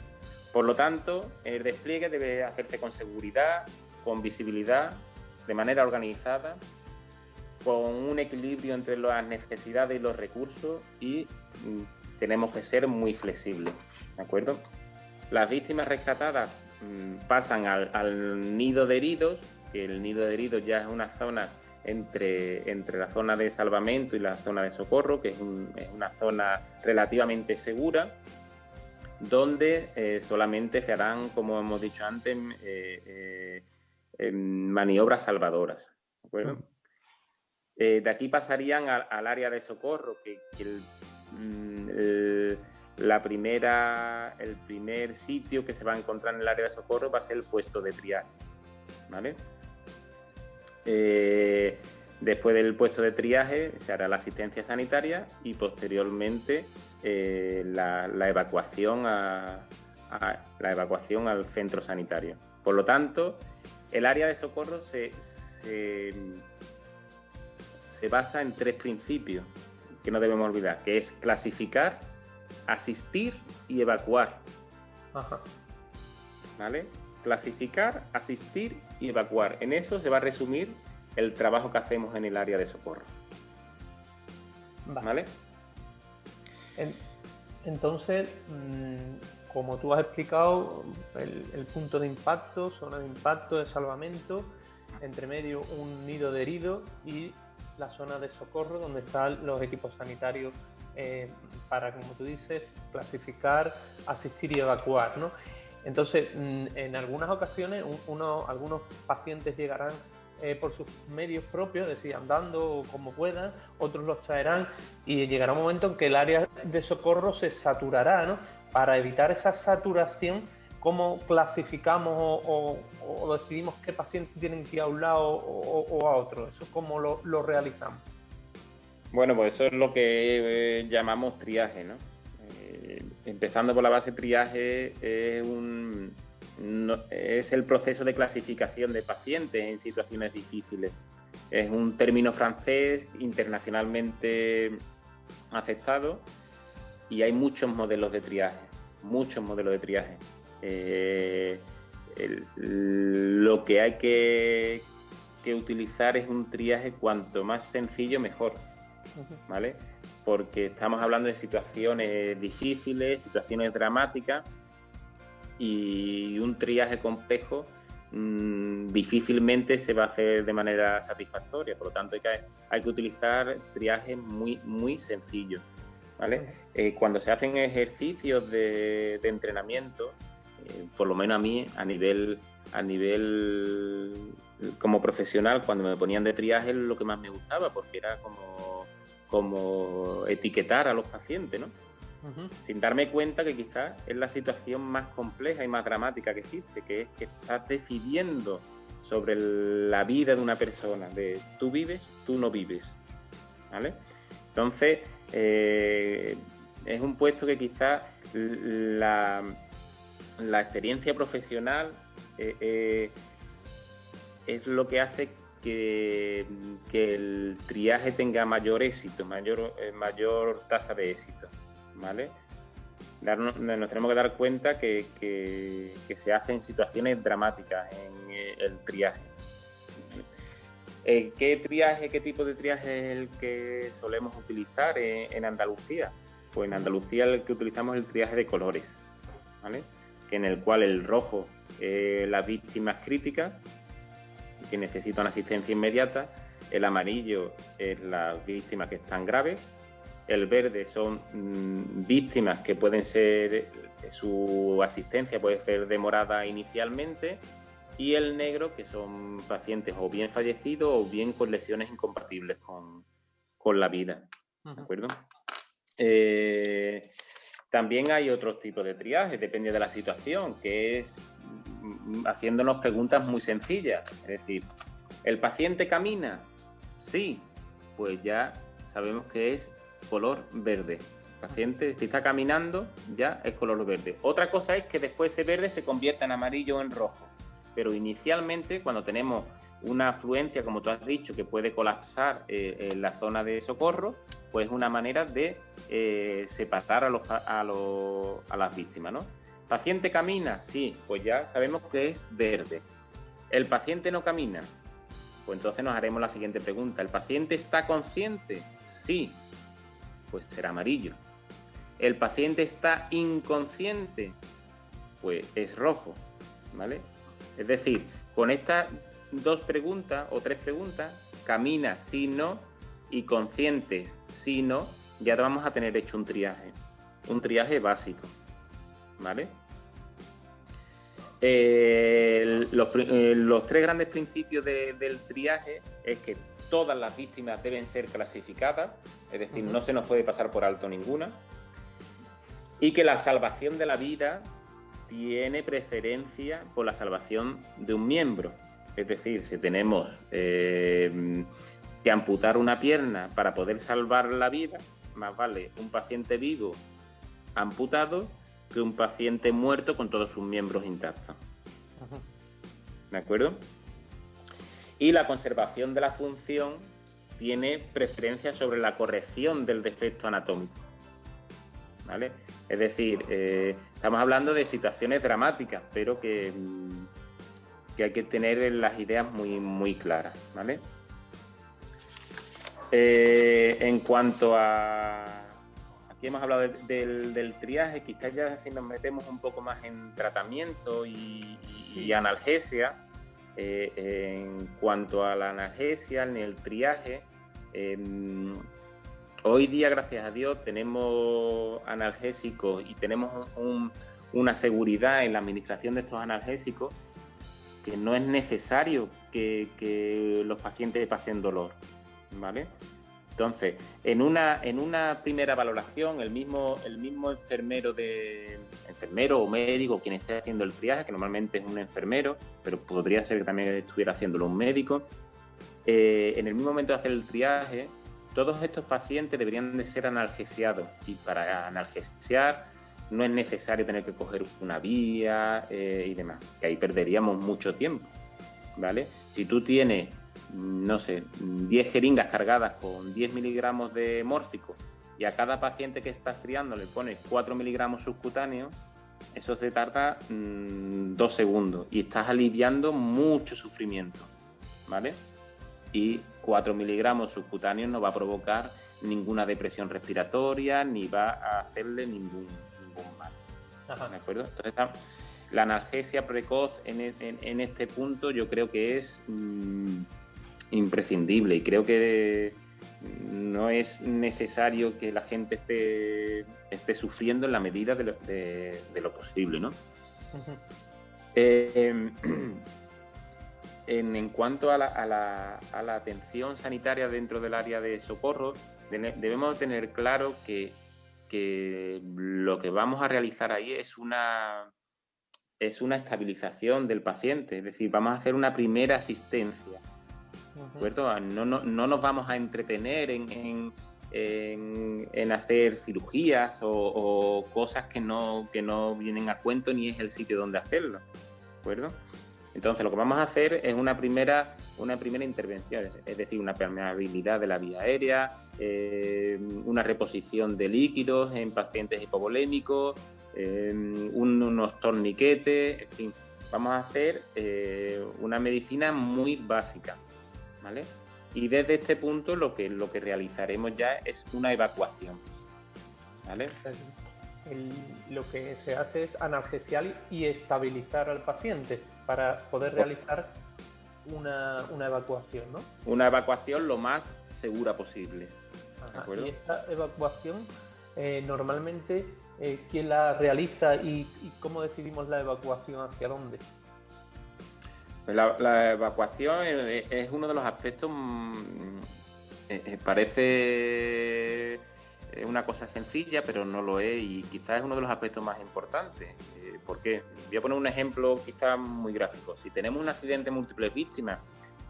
Por lo tanto, el despliegue debe hacerse con seguridad, con visibilidad, de manera organizada, con un equilibrio entre las necesidades y los recursos y tenemos que ser muy flexibles, ¿de acuerdo? Las víctimas rescatadas pasan al nido de heridos, que el nido de heridos ya es una zona entre la zona de salvamento y la zona de socorro, que es una zona relativamente segura, donde solamente se harán, como hemos dicho antes, maniobras salvadoras, ¿de acuerdo? De aquí pasarían al área de socorro, que el primer sitio que se va a encontrar en el área de socorro va a ser el puesto de triaje, ¿vale? Después del puesto de triaje se hará la asistencia sanitaria y posteriormente la evacuación al centro sanitario. Por lo tanto, el área de socorro se basa en 3 principios que no debemos olvidar, que es clasificar, asistir y evacuar. Ajá. ¿Vale? Clasificar, asistir y evacuar. En eso se va a resumir el trabajo que hacemos en el área de socorro. ¿Vale? Entonces, como tú has explicado, el punto de impacto, zona de impacto, de salvamento, entre medio un nido de heridos y la zona de socorro donde están los equipos sanitarios para, como tú dices, clasificar, asistir y evacuar, ¿no? Entonces, en algunas ocasiones, algunos pacientes llegarán por sus medios propios, es decir, andando o como puedan, otros los traerán y llegará un momento en que el área de socorro se saturará, ¿no? Para evitar esa saturación, ¿cómo clasificamos o decidimos qué pacientes tienen que ir a un lado o a otro? ¿Eso cómo lo realizamos? Bueno, pues eso es lo que llamamos triaje, ¿no? Empezando por la base triaje, es el proceso de clasificación de pacientes en situaciones difíciles. Es un término francés internacionalmente aceptado y hay muchos modelos de triaje, Lo que hay que utilizar es un triaje cuanto más sencillo mejor, ¿vale? Porque estamos hablando de situaciones difíciles, situaciones dramáticas, y un triaje complejo difícilmente se va a hacer de manera satisfactoria. Por lo tanto, hay que utilizar triajes muy, muy sencillos, ¿vale? Cuando se hacen ejercicios de entrenamiento, por lo menos a mí, a nivel como profesional, cuando me ponían de triaje, es lo que más me gustaba, porque era como etiquetar a los pacientes, ¿no? Uh-huh. Sin darme cuenta que quizás es la situación más compleja y más dramática que existe, que es que estás decidiendo sobre la vida de una persona, de tú vives, tú no vives, ¿vale? Entonces, es un puesto que quizás la experiencia profesional es lo que hace que el triaje tenga mayor éxito, mayor tasa de éxito, ¿vale? Nos tenemos que dar cuenta que se hace en situaciones dramáticas en el triaje. ¿Qué tipo de triaje es el que solemos utilizar en Andalucía? Pues en Andalucía el que utilizamos es el triaje de colores, ¿vale? Que en el cual el rojo las víctimas críticas que necesitan asistencia inmediata, el amarillo es las víctimas que están graves, el verde son víctimas que pueden ser, su asistencia puede ser demorada inicialmente, y el negro que son pacientes o bien fallecidos o bien con lesiones incompatibles con la vida, ¿de acuerdo? También hay otros tipos de triaje, depende de la situación, que es haciéndonos preguntas muy sencillas. Es decir, ¿el paciente camina? Sí, pues ya sabemos que es color verde. El paciente, si está caminando, ya es color verde. Otra cosa es que después ese verde se convierta en amarillo o en rojo. Pero inicialmente, cuando tenemos una afluencia, como tú has dicho, que puede colapsar en la zona de socorro, pues es una manera de separar a las víctimas, ¿no? ¿Paciente camina? Sí, pues ya sabemos que es verde. ¿El paciente no camina? Pues entonces nos haremos la siguiente pregunta. ¿El paciente está consciente? Sí, pues será amarillo. ¿El paciente está inconsciente? Pues es rojo, ¿vale? Es decir, con estas 2 preguntas o 3 preguntas, camina sí, no, y consciente sí, no, ya vamos a tener hecho un triaje básico, ¿vale? Los 3 grandes principios del triaje es que todas las víctimas deben ser clasificadas, es decir, no se nos puede pasar por alto ninguna, y que la salvación de la vida tiene preferencia por la salvación de un miembro. Es decir, si tenemos que amputar una pierna para poder salvar la vida, más vale un paciente vivo amputado que un paciente muerto con todos sus miembros intactos. ¿De acuerdo? Y la conservación de la función tiene preferencia sobre la corrección del defecto anatómico, ¿vale? Es decir, estamos hablando de situaciones dramáticas, pero que hay que tener las ideas muy, muy claras, ¿vale? En cuanto a... Aquí hemos hablado del triaje, quizás ya si nos metemos un poco más en tratamiento y analgesia. En cuanto a la analgesia, en el triaje, hoy día, gracias a Dios, tenemos analgésicos y tenemos una seguridad en la administración de estos analgésicos que no es necesario que los pacientes pasen dolor, ¿vale? Entonces, en una primera valoración, el mismo enfermero o médico, quien esté haciendo el triaje, que normalmente es un enfermero, pero podría ser que también estuviera haciéndolo un médico, en el mismo momento de hacer el triaje, todos estos pacientes deberían de ser analgesiados, y para analgesiar no es necesario tener que coger una vía y demás, que ahí perderíamos mucho tiempo, ¿vale? Si tú tienes, no sé, 10 jeringas cargadas con 10 miligramos de mórfico y a cada paciente que estás triando le pones 4 miligramos subcutáneos, eso se tarda 2 segundos y estás aliviando mucho sufrimiento, ¿vale? Y 4 miligramos subcutáneos no va a provocar ninguna depresión respiratoria ni va a hacerle ningún mal. Ajá. ¿De acuerdo? Entonces, la analgesia precoz en este punto yo creo que es imprescindible, y creo que no es necesario que la gente esté sufriendo en la medida de lo posible, ¿no? En cuanto a la atención sanitaria dentro del área de socorro, debemos tener claro que lo que vamos a realizar ahí es una estabilización del paciente, es decir, vamos a hacer una primera asistencia. ¿De acuerdo? No nos vamos a entretener en hacer cirugías o cosas que no vienen a cuento ni es el sitio donde hacerlo. ¿De acuerdo? Entonces, lo que vamos a hacer es una primera intervención, es decir, una permeabilidad de la vía aérea, una reposición de líquidos en pacientes hipovolémicos, unos torniquetes, en fin, vamos a hacer una medicina muy básica, ¿vale? Y desde este punto lo que realizaremos ya es una evacuación, ¿vale? lo que se hace es analgesiar y estabilizar al paciente para poder realizar una evacuación, ¿no? Una evacuación lo más segura posible. ¿De acuerdo? Y esta evacuación, normalmente, ¿quién la realiza y cómo decidimos la evacuación hacia dónde? La evacuación es uno de los aspectos, parece una cosa sencilla, pero no lo es, y quizás es uno de los aspectos más importantes. ¿Por qué? Voy a poner un ejemplo quizás muy gráfico. Si tenemos un accidente múltiples víctimas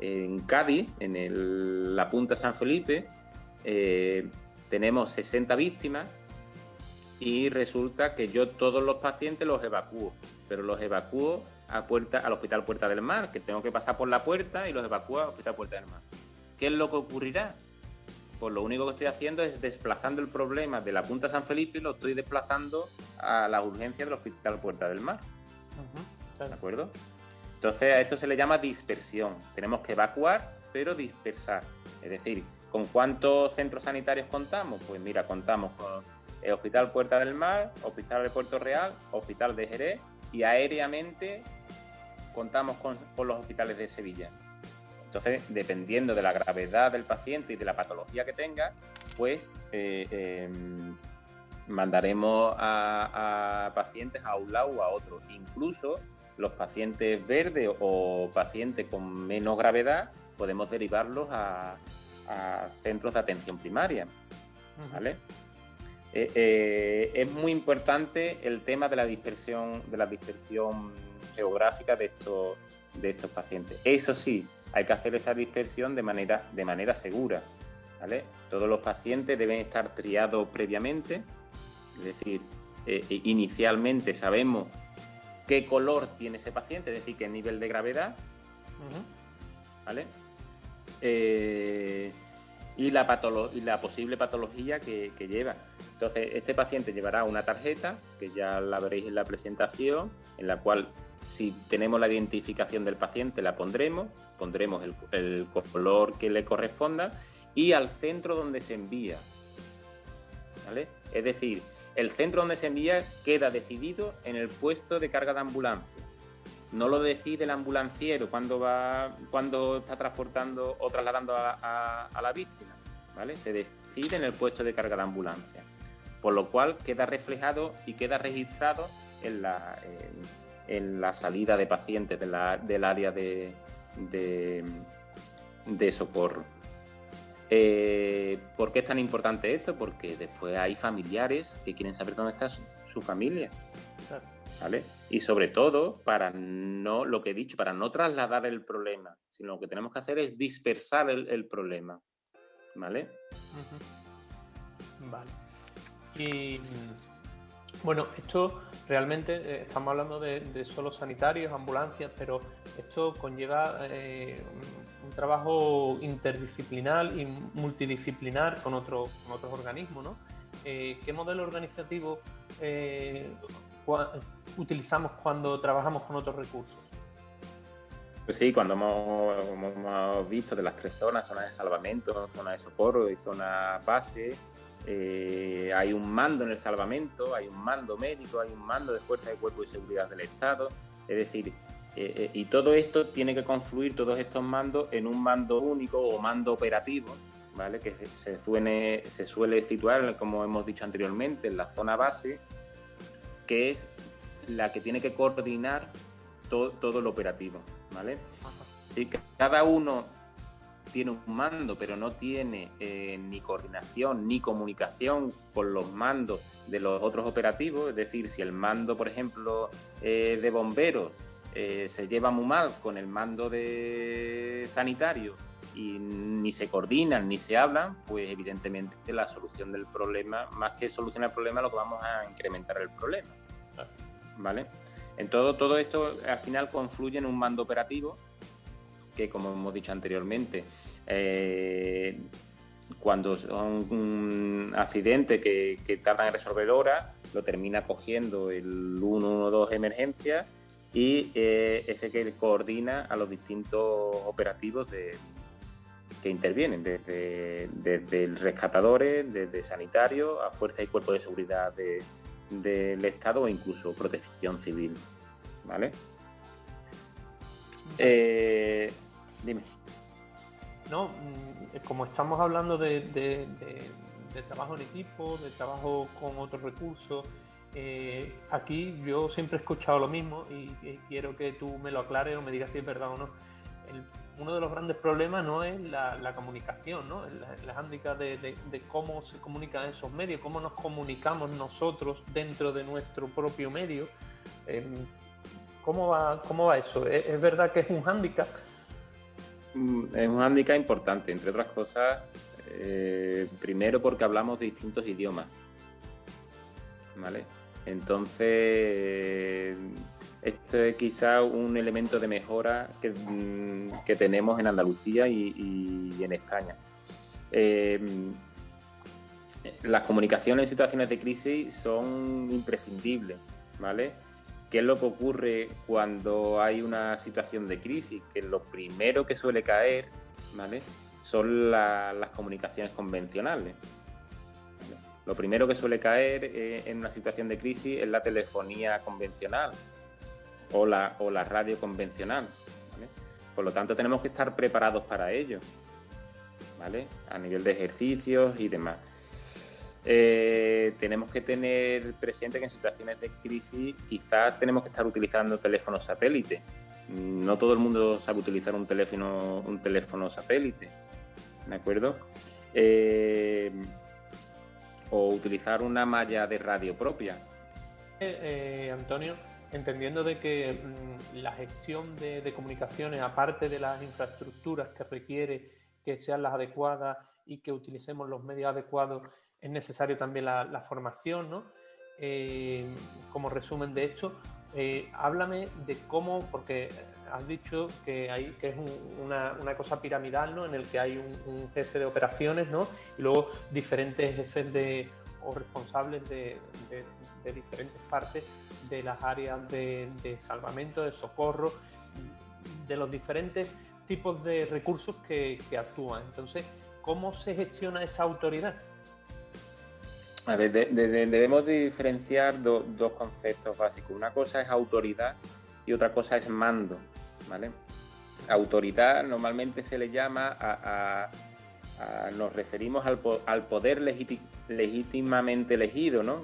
en Cádiz, en la Punta San Felipe, tenemos 60 víctimas y resulta que yo todos los pacientes los evacúo, pero los evacúo al Hospital Puerta del Mar, que tengo que pasar por la puerta y los evacúo al Hospital Puerta del Mar. ¿Qué es lo que ocurrirá? Pues lo único que estoy haciendo es desplazando el problema de la Punta San Felipe y lo estoy desplazando a las urgencias del Hospital Puerta del Mar. Claro. ¿De acuerdo? Entonces a esto se le llama dispersión. Tenemos que evacuar, pero dispersar. Es decir, ¿con cuántos centros sanitarios contamos? Pues mira, contamos con el Hospital Puerta del Mar, Hospital de Puerto Real, Hospital de Jerez, y aéreamente contamos con los hospitales de Sevilla. Entonces, dependiendo de la gravedad del paciente y de la patología que tenga, pues mandaremos a pacientes a un lado o a otro. Incluso los pacientes verdes o pacientes con menos gravedad podemos derivarlos a centros de atención primaria, ¿vale? Es muy importante el tema de la dispersión geográfica de estos pacientes. Eso sí, hay que hacer esa dispersión de manera segura, ¿vale? Todos los pacientes deben estar triados previamente, es decir, inicialmente sabemos qué color tiene ese paciente, es decir, qué nivel de gravedad, ¿vale? Y la posible patología que lleva. Entonces, este paciente llevará una tarjeta, que ya la veréis en la presentación, en la cual, si tenemos la identificación del paciente, la pondremos el color que le corresponda y al centro donde se envía, ¿vale? Es decir, el centro donde se envía queda decidido en el puesto de carga de ambulancia. No lo decide el ambulanciero cuando está transportando o trasladando a la víctima, ¿vale? Se decide en el puesto de carga de ambulancia, por lo cual queda reflejado y queda registrado en la salida de pacientes del área de socorro. ¿Por qué es tan importante esto? Porque después hay familiares que quieren saber dónde está su familia, ¿vale? Y sobre todo, para no trasladar el problema, sino lo que tenemos que hacer es dispersar el problema, ¿vale? Vale. Y bueno, esto realmente estamos hablando de solo sanitarios, ambulancias, pero esto conlleva un trabajo interdisciplinar y multidisciplinar con otros organismos, ¿no? ¿Qué modelo organizativo utilizamos cuando trabajamos con otros recursos? Pues sí, cuando hemos visto de las 3 zonas, zona de salvamento, zona de socorro y zona base, hay un mando en el salvamento, hay un mando médico, hay un mando de fuerzas de cuerpo y seguridad del Estado, es decir, y todo esto tiene que confluir, todos estos mandos, en un mando único o mando operativo, ¿vale? Que se suele situar, como hemos dicho anteriormente, en la zona base, que es la que tiene que coordinar todo lo operativo, ¿vale? Sí, cada uno tiene un mando, pero no tiene ni coordinación ni comunicación con los mandos de los otros operativos. Es decir, si el mando, por ejemplo, de bomberos se lleva muy mal con el mando de sanitario y ni se coordinan ni se hablan, pues evidentemente la solución del problema, más que solucionar el problema, lo que vamos a incrementar el problema, ¿vale? En todo esto al final confluye en un mando operativo que, como hemos dicho anteriormente, cuando son accidentes que tardan en resolver horas, lo termina cogiendo el 112 emergencia y ese que coordina a los distintos operativos que intervienen, desde rescatadores, desde sanitarios, a fuerzas y cuerpos de seguridad del Estado o incluso protección civil, ¿vale? Dime. No, como estamos hablando de trabajo en equipo, de trabajo con otros recursos, aquí yo siempre he escuchado lo mismo y quiero que tú me lo aclares o me digas si es verdad o no. Uno de los grandes problemas no es la comunicación, ¿no? El hándicap de cómo se comunican esos medios, cómo nos comunicamos nosotros dentro de nuestro propio medio. ¿Cómo va eso? ¿Es verdad que es un hándicap? Es un hándicap importante, entre otras cosas, primero porque hablamos de distintos idiomas, ¿vale? Entonces, esto es quizá un elemento de mejora que tenemos en Andalucía y en España. Las comunicaciones en situaciones de crisis son imprescindibles, ¿vale? ¿Qué es lo que ocurre cuando hay una situación de crisis? Que lo primero que suele caer, ¿vale?, son las comunicaciones convencionales. ¿Vale? Lo primero que suele caer en una situación de crisis es la telefonía convencional o la radio convencional, ¿vale? Por lo tanto, tenemos que estar preparados para ello, ¿vale?, a nivel de ejercicios y demás. Tenemos que tener presente que en situaciones de crisis quizás tenemos que estar utilizando teléfonos satélite. No todo el mundo sabe utilizar un teléfono satélite, ¿de acuerdo? O utilizar una malla de radio propia. Antonio, entendiendo de que la gestión de comunicaciones, aparte de las infraestructuras que requiere que sean las adecuadas y que utilicemos los medios adecuados, es necesario también la formación, ¿no? Como resumen de esto, háblame de cómo, porque has dicho que es una cosa piramidal, ¿no?, en el que hay un jefe de operaciones, ¿no?, y luego diferentes jefes o responsables de diferentes partes de las áreas de salvamento, de socorro, de los diferentes tipos de recursos que actúan. Entonces, ¿cómo se gestiona esa autoridad? A ver, debemos diferenciar dos conceptos básicos. Una cosa es autoridad y otra cosa es mando, ¿vale? Autoridad normalmente se le llama nos referimos al poder legítimamente elegido, ¿no?,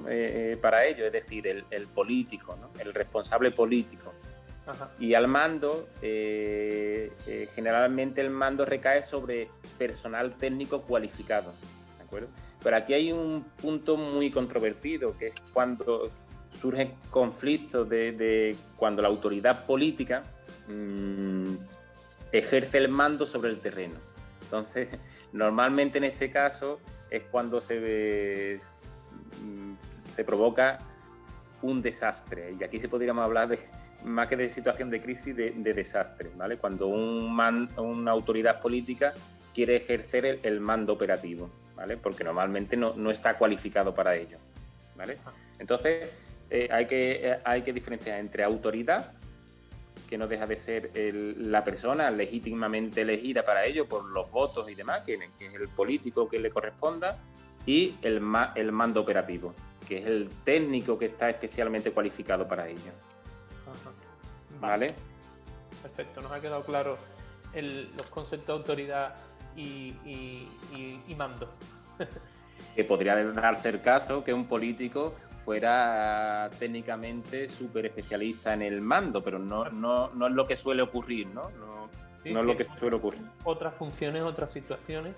para ello, es decir, el político, ¿no?, el responsable político. Ajá. Y al mando, generalmente el mando recae sobre personal técnico cualificado, ¿de acuerdo? Pero aquí hay un punto muy controvertido, que es cuando surgen conflictos de cuando la autoridad política ejerce el mando sobre el terreno. Entonces, normalmente en este caso es cuando se provoca un desastre. Y aquí sí podríamos hablar más que de situación de crisis, de desastre, ¿vale? Cuando una autoridad política quiere ejercer el mando operativo, ¿vale? Porque normalmente no está cualificado para ello, ¿vale? Entonces, hay que diferenciar entre autoridad, que no deja de ser la persona legítimamente elegida para ello por los votos y demás, que es el político que le corresponda, y el mando operativo, que es el técnico que está especialmente cualificado para ello. Ajá. ¿Vale? Perfecto, nos ha quedado claro los conceptos de autoridad y mando. Que podría darse el caso que un político fuera técnicamente súper especialista en el mando, pero no es lo que suele ocurrir, ¿no? No es lo que suele ocurrir. Otras funciones, otras situaciones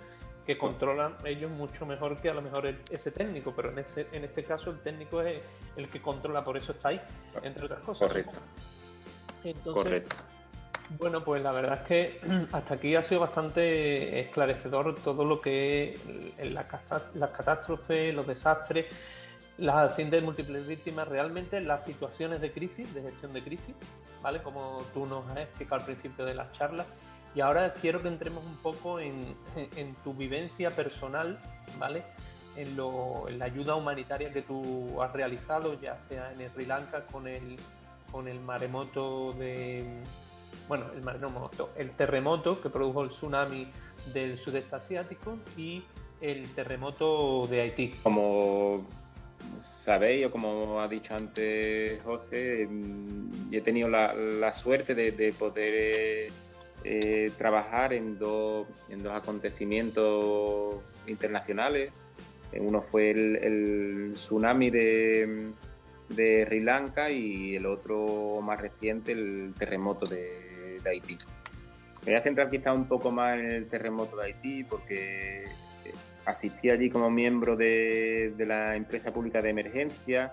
que controlan ellos mucho mejor que a lo mejor ese técnico, pero en este caso el técnico es el que controla, por eso está ahí, entre otras cosas. Correcto. Entonces, correcto. Bueno, pues la verdad es que hasta aquí ha sido bastante esclarecedor todo lo que es las catástrofes, los desastres, las accidentes de múltiples víctimas, realmente las situaciones de crisis, de gestión de crisis, ¿vale? Como tú nos has explicado al principio de las charlas. Y ahora quiero que entremos un poco en tu vivencia personal, ¿vale? En la ayuda humanitaria que tú has realizado, ya sea en Sri Lanka con el maremoto el terremoto que produjo el tsunami del sudeste asiático y el terremoto de Haití. Como sabéis, o como ha dicho antes José, he tenido la suerte de poder trabajar en dos acontecimientos internacionales. Uno fue el tsunami de Sri Lanka y el otro más reciente, el terremoto de Haití. Me voy a centrar quizá un poco más en el terremoto de Haití porque asistí allí como miembro de la empresa pública de emergencia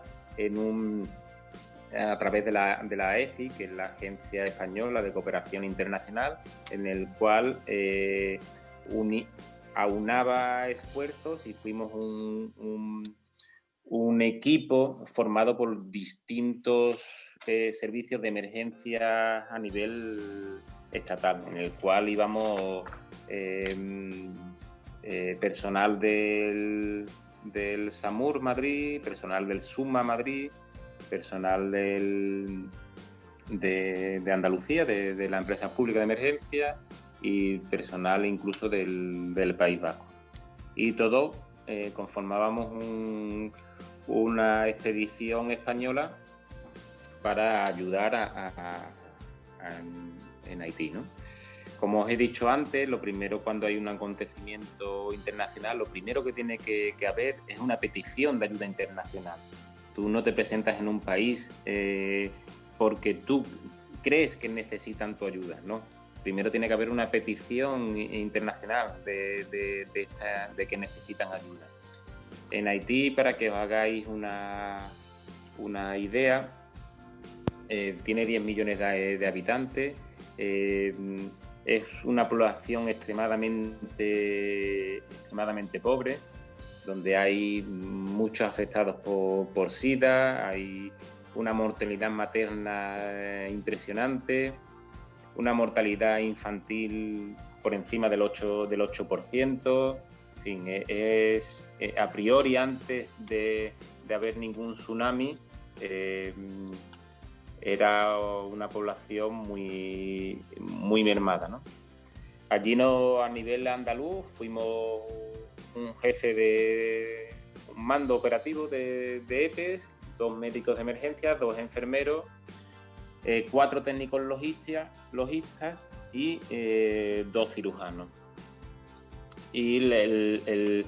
a través de la EFI, que es la Agencia Española de Cooperación Internacional, en el cual aunaba esfuerzos y fuimos un equipo formado por distintos servicios de emergencia a nivel estatal, en el cual íbamos personal del SAMUR Madrid, personal del SUMA Madrid, personal de Andalucía, de la empresa pública de emergencia, y personal incluso del País Vasco. Y todos conformábamos una expedición española para ayudar en Haití, ¿no? Como os he dicho antes, lo primero cuando hay un acontecimiento internacional, lo primero que tiene que haber es una petición de ayuda internacional. Tú no te presentas en un país porque tú crees que necesitan tu ayuda, ¿no? Primero tiene que haber una petición internacional de que necesitan ayuda. En Haití, para que os hagáis una idea, tiene 10 millones de habitantes, es una población extremadamente pobre, donde hay muchos afectados por SIDA, hay una mortalidad materna impresionante, una mortalidad infantil por encima del 8%. En fin, a priori, antes de haber ningún tsunami, era una población muy mermada, ¿no? Allí a nivel andaluz fuimos un jefe de un mando operativo de EPES, 2 médicos de emergencia, 2 enfermeros, 4 técnicos logistas y 2 cirujanos. Y el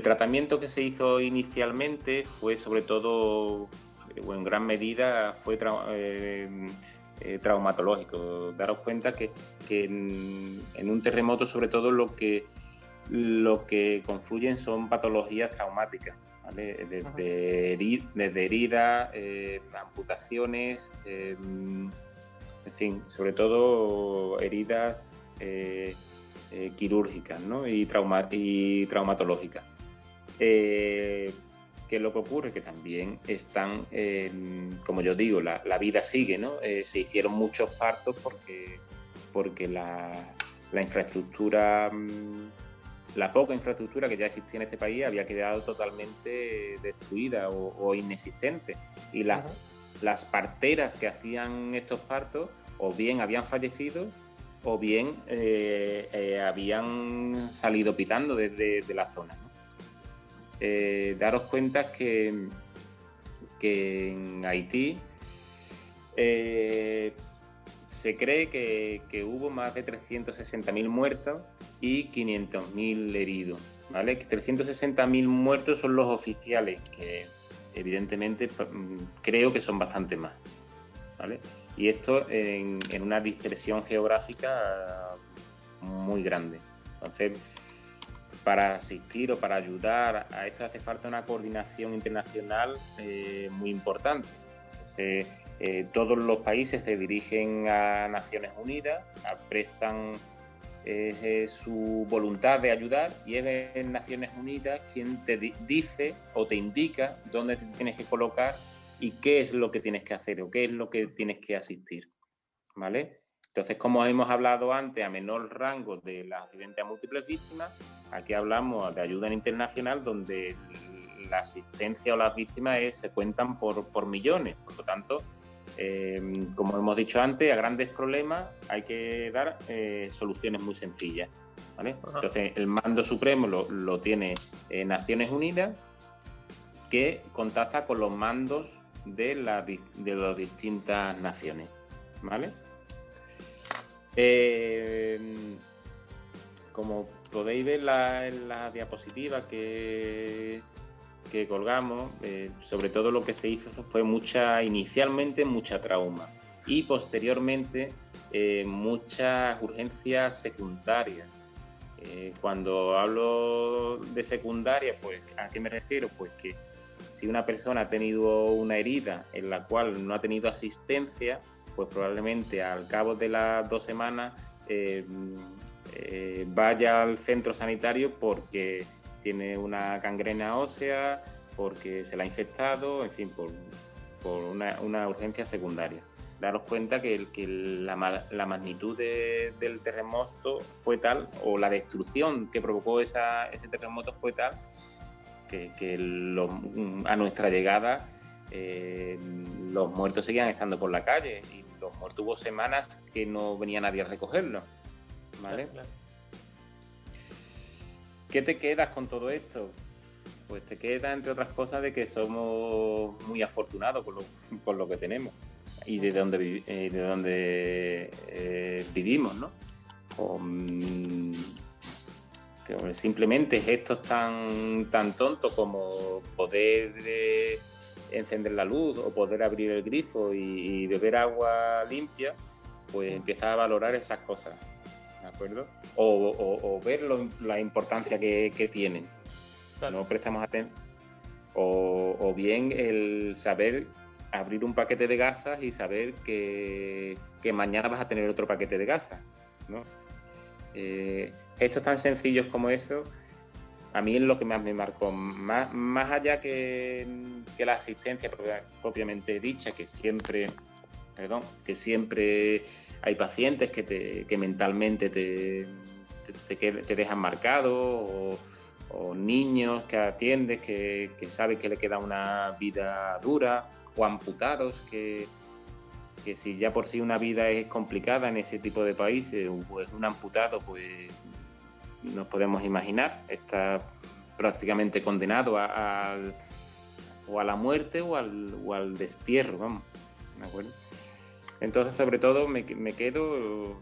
tratamiento que se hizo inicialmente fue sobre todo, o en gran medida, fue traumatológico. Daros cuenta que en un terremoto sobre todo lo que confluyen son patologías traumáticas, ¿vale? Desde heridas, amputaciones, en fin, sobre todo heridas quirúrgicas, ¿no? y traumatológicas. ¿Qué es lo que ocurre? Que también están, como yo digo, la vida sigue, ¿no? Se hicieron muchos partos porque la infraestructura, la poca infraestructura que ya existía en este país había quedado totalmente destruida o inexistente. Y las parteras que hacían estos partos o bien habían fallecido o bien habían salido pitando de la zona, ¿no? Daros cuenta que en Haití se cree que hubo más de 360.000 muertos y 500.000 heridos, ¿vale? 360.000 muertos son los oficiales, que evidentemente creo que son bastante más, ¿vale? Y esto en una dispersión geográfica muy grande. Entonces, para asistir o para ayudar a esto hace falta una coordinación internacional muy importante. Entonces, todos los países se dirigen a Naciones Unidas, prestan su voluntad de ayudar, y es en Naciones Unidas quien te dice o te indica dónde te tienes que colocar y qué es lo que tienes que hacer o qué es lo que tienes que asistir, ¿vale? Entonces, como hemos hablado antes, a menor rango de los accidentes a múltiples víctimas, aquí hablamos de ayuda internacional, donde la asistencia o las víctimas se cuentan por millones. Por lo tanto, como hemos dicho antes, a grandes problemas hay que dar soluciones muy sencillas, ¿vale? Entonces, el mando supremo lo tiene Naciones Unidas, que contacta con los mandos de las distintas naciones, ¿vale? Como podéis ver en la diapositiva que colgamos, sobre todo lo que se hizo fue inicialmente mucha trauma y posteriormente muchas urgencias secundarias. Cuando hablo de secundaria, pues ¿a qué me refiero? Pues que si una persona ha tenido una herida en la cual no ha tenido asistencia, pues probablemente al cabo de las 2 semanas vaya al centro sanitario porque tiene una gangrena ósea, porque se la ha infectado, en fin, por una urgencia secundaria. Daros cuenta que la magnitud del terremoto fue tal, o la destrucción que provocó ese terremoto fue tal, que a nuestra llegada los muertos seguían estando por la calle y los muertos hubo semanas que no venía nadie a recogerlos, ¿vale? Claro. ¿Qué te quedas con todo esto? Pues te queda, entre otras cosas, de que somos muy afortunados con lo que tenemos y de donde vivimos, ¿no? Simplemente gestos tan tontos como poder encender la luz o poder abrir el grifo y beber agua limpia, pues empiezas a valorar esas cosas, ¿de acuerdo? O ver la importancia que tienen. Claro. No prestamos atención. O bien el saber abrir un paquete de gasas y saber que mañana vas a tener otro paquete de gasas, ¿no? Gestos tan sencillos como eso, a mí es lo que más me marcó. Más allá que la asistencia propiamente dicha, que siempre hay pacientes que mentalmente te dejan marcado, o niños que atiendes que sabes que le queda una vida dura, o amputados que si ya por sí una vida es complicada en ese tipo de países, pues un amputado, pues nos podemos imaginar, está prácticamente condenado o a la muerte o al destierro, vamos, ¿de acuerdo? Entonces, sobre todo, me quedo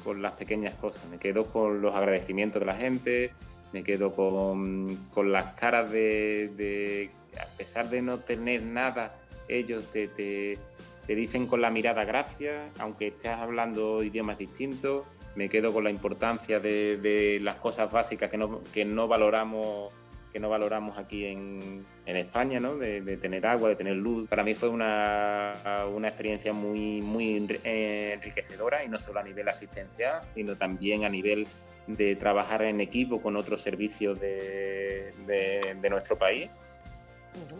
con las pequeñas cosas, me quedo con los agradecimientos de la gente, me quedo con las caras de a pesar de no tener nada, ellos te dicen con la mirada gracias, aunque estés hablando idiomas distintos. Me quedo con la importancia de las cosas básicas que no valoramos aquí en España, ¿no? De tener agua, de tener luz. Para mí fue una experiencia muy enriquecedora, y no solo a nivel asistencial, sino también a nivel de trabajar en equipo con otros servicios de nuestro país,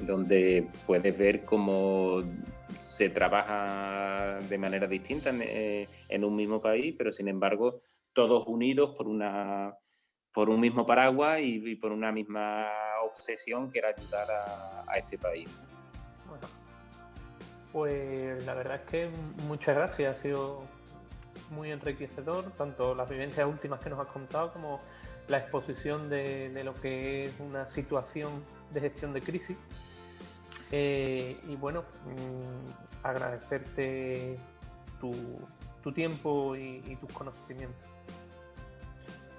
donde puedes ver cómo se trabaja de manera distinta en un mismo país, pero sin embargo todos unidos por un mismo paraguas y por una misma obsesión, que era ayudar a este país. Bueno, pues la verdad es que muchas gracias, ha sido muy enriquecedor, tanto las vivencias últimas que nos has contado como la exposición de lo que es una situación de gestión de crisis. Y bueno, agradecerte tu tiempo y tus conocimientos.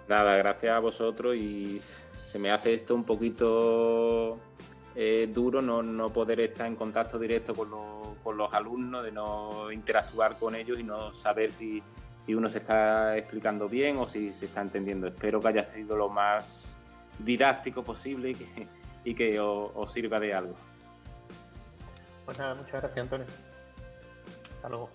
Nada, gracias a vosotros, y se me hace esto un poquito duro no poder estar en contacto directo con los alumnos, de no interactuar con ellos y no saber si uno se está explicando bien o si se está entendiendo. Espero que haya sido lo más didáctico posible y que os sirva de algo. Pues nada, muchas gracias, Antonio. Hasta luego.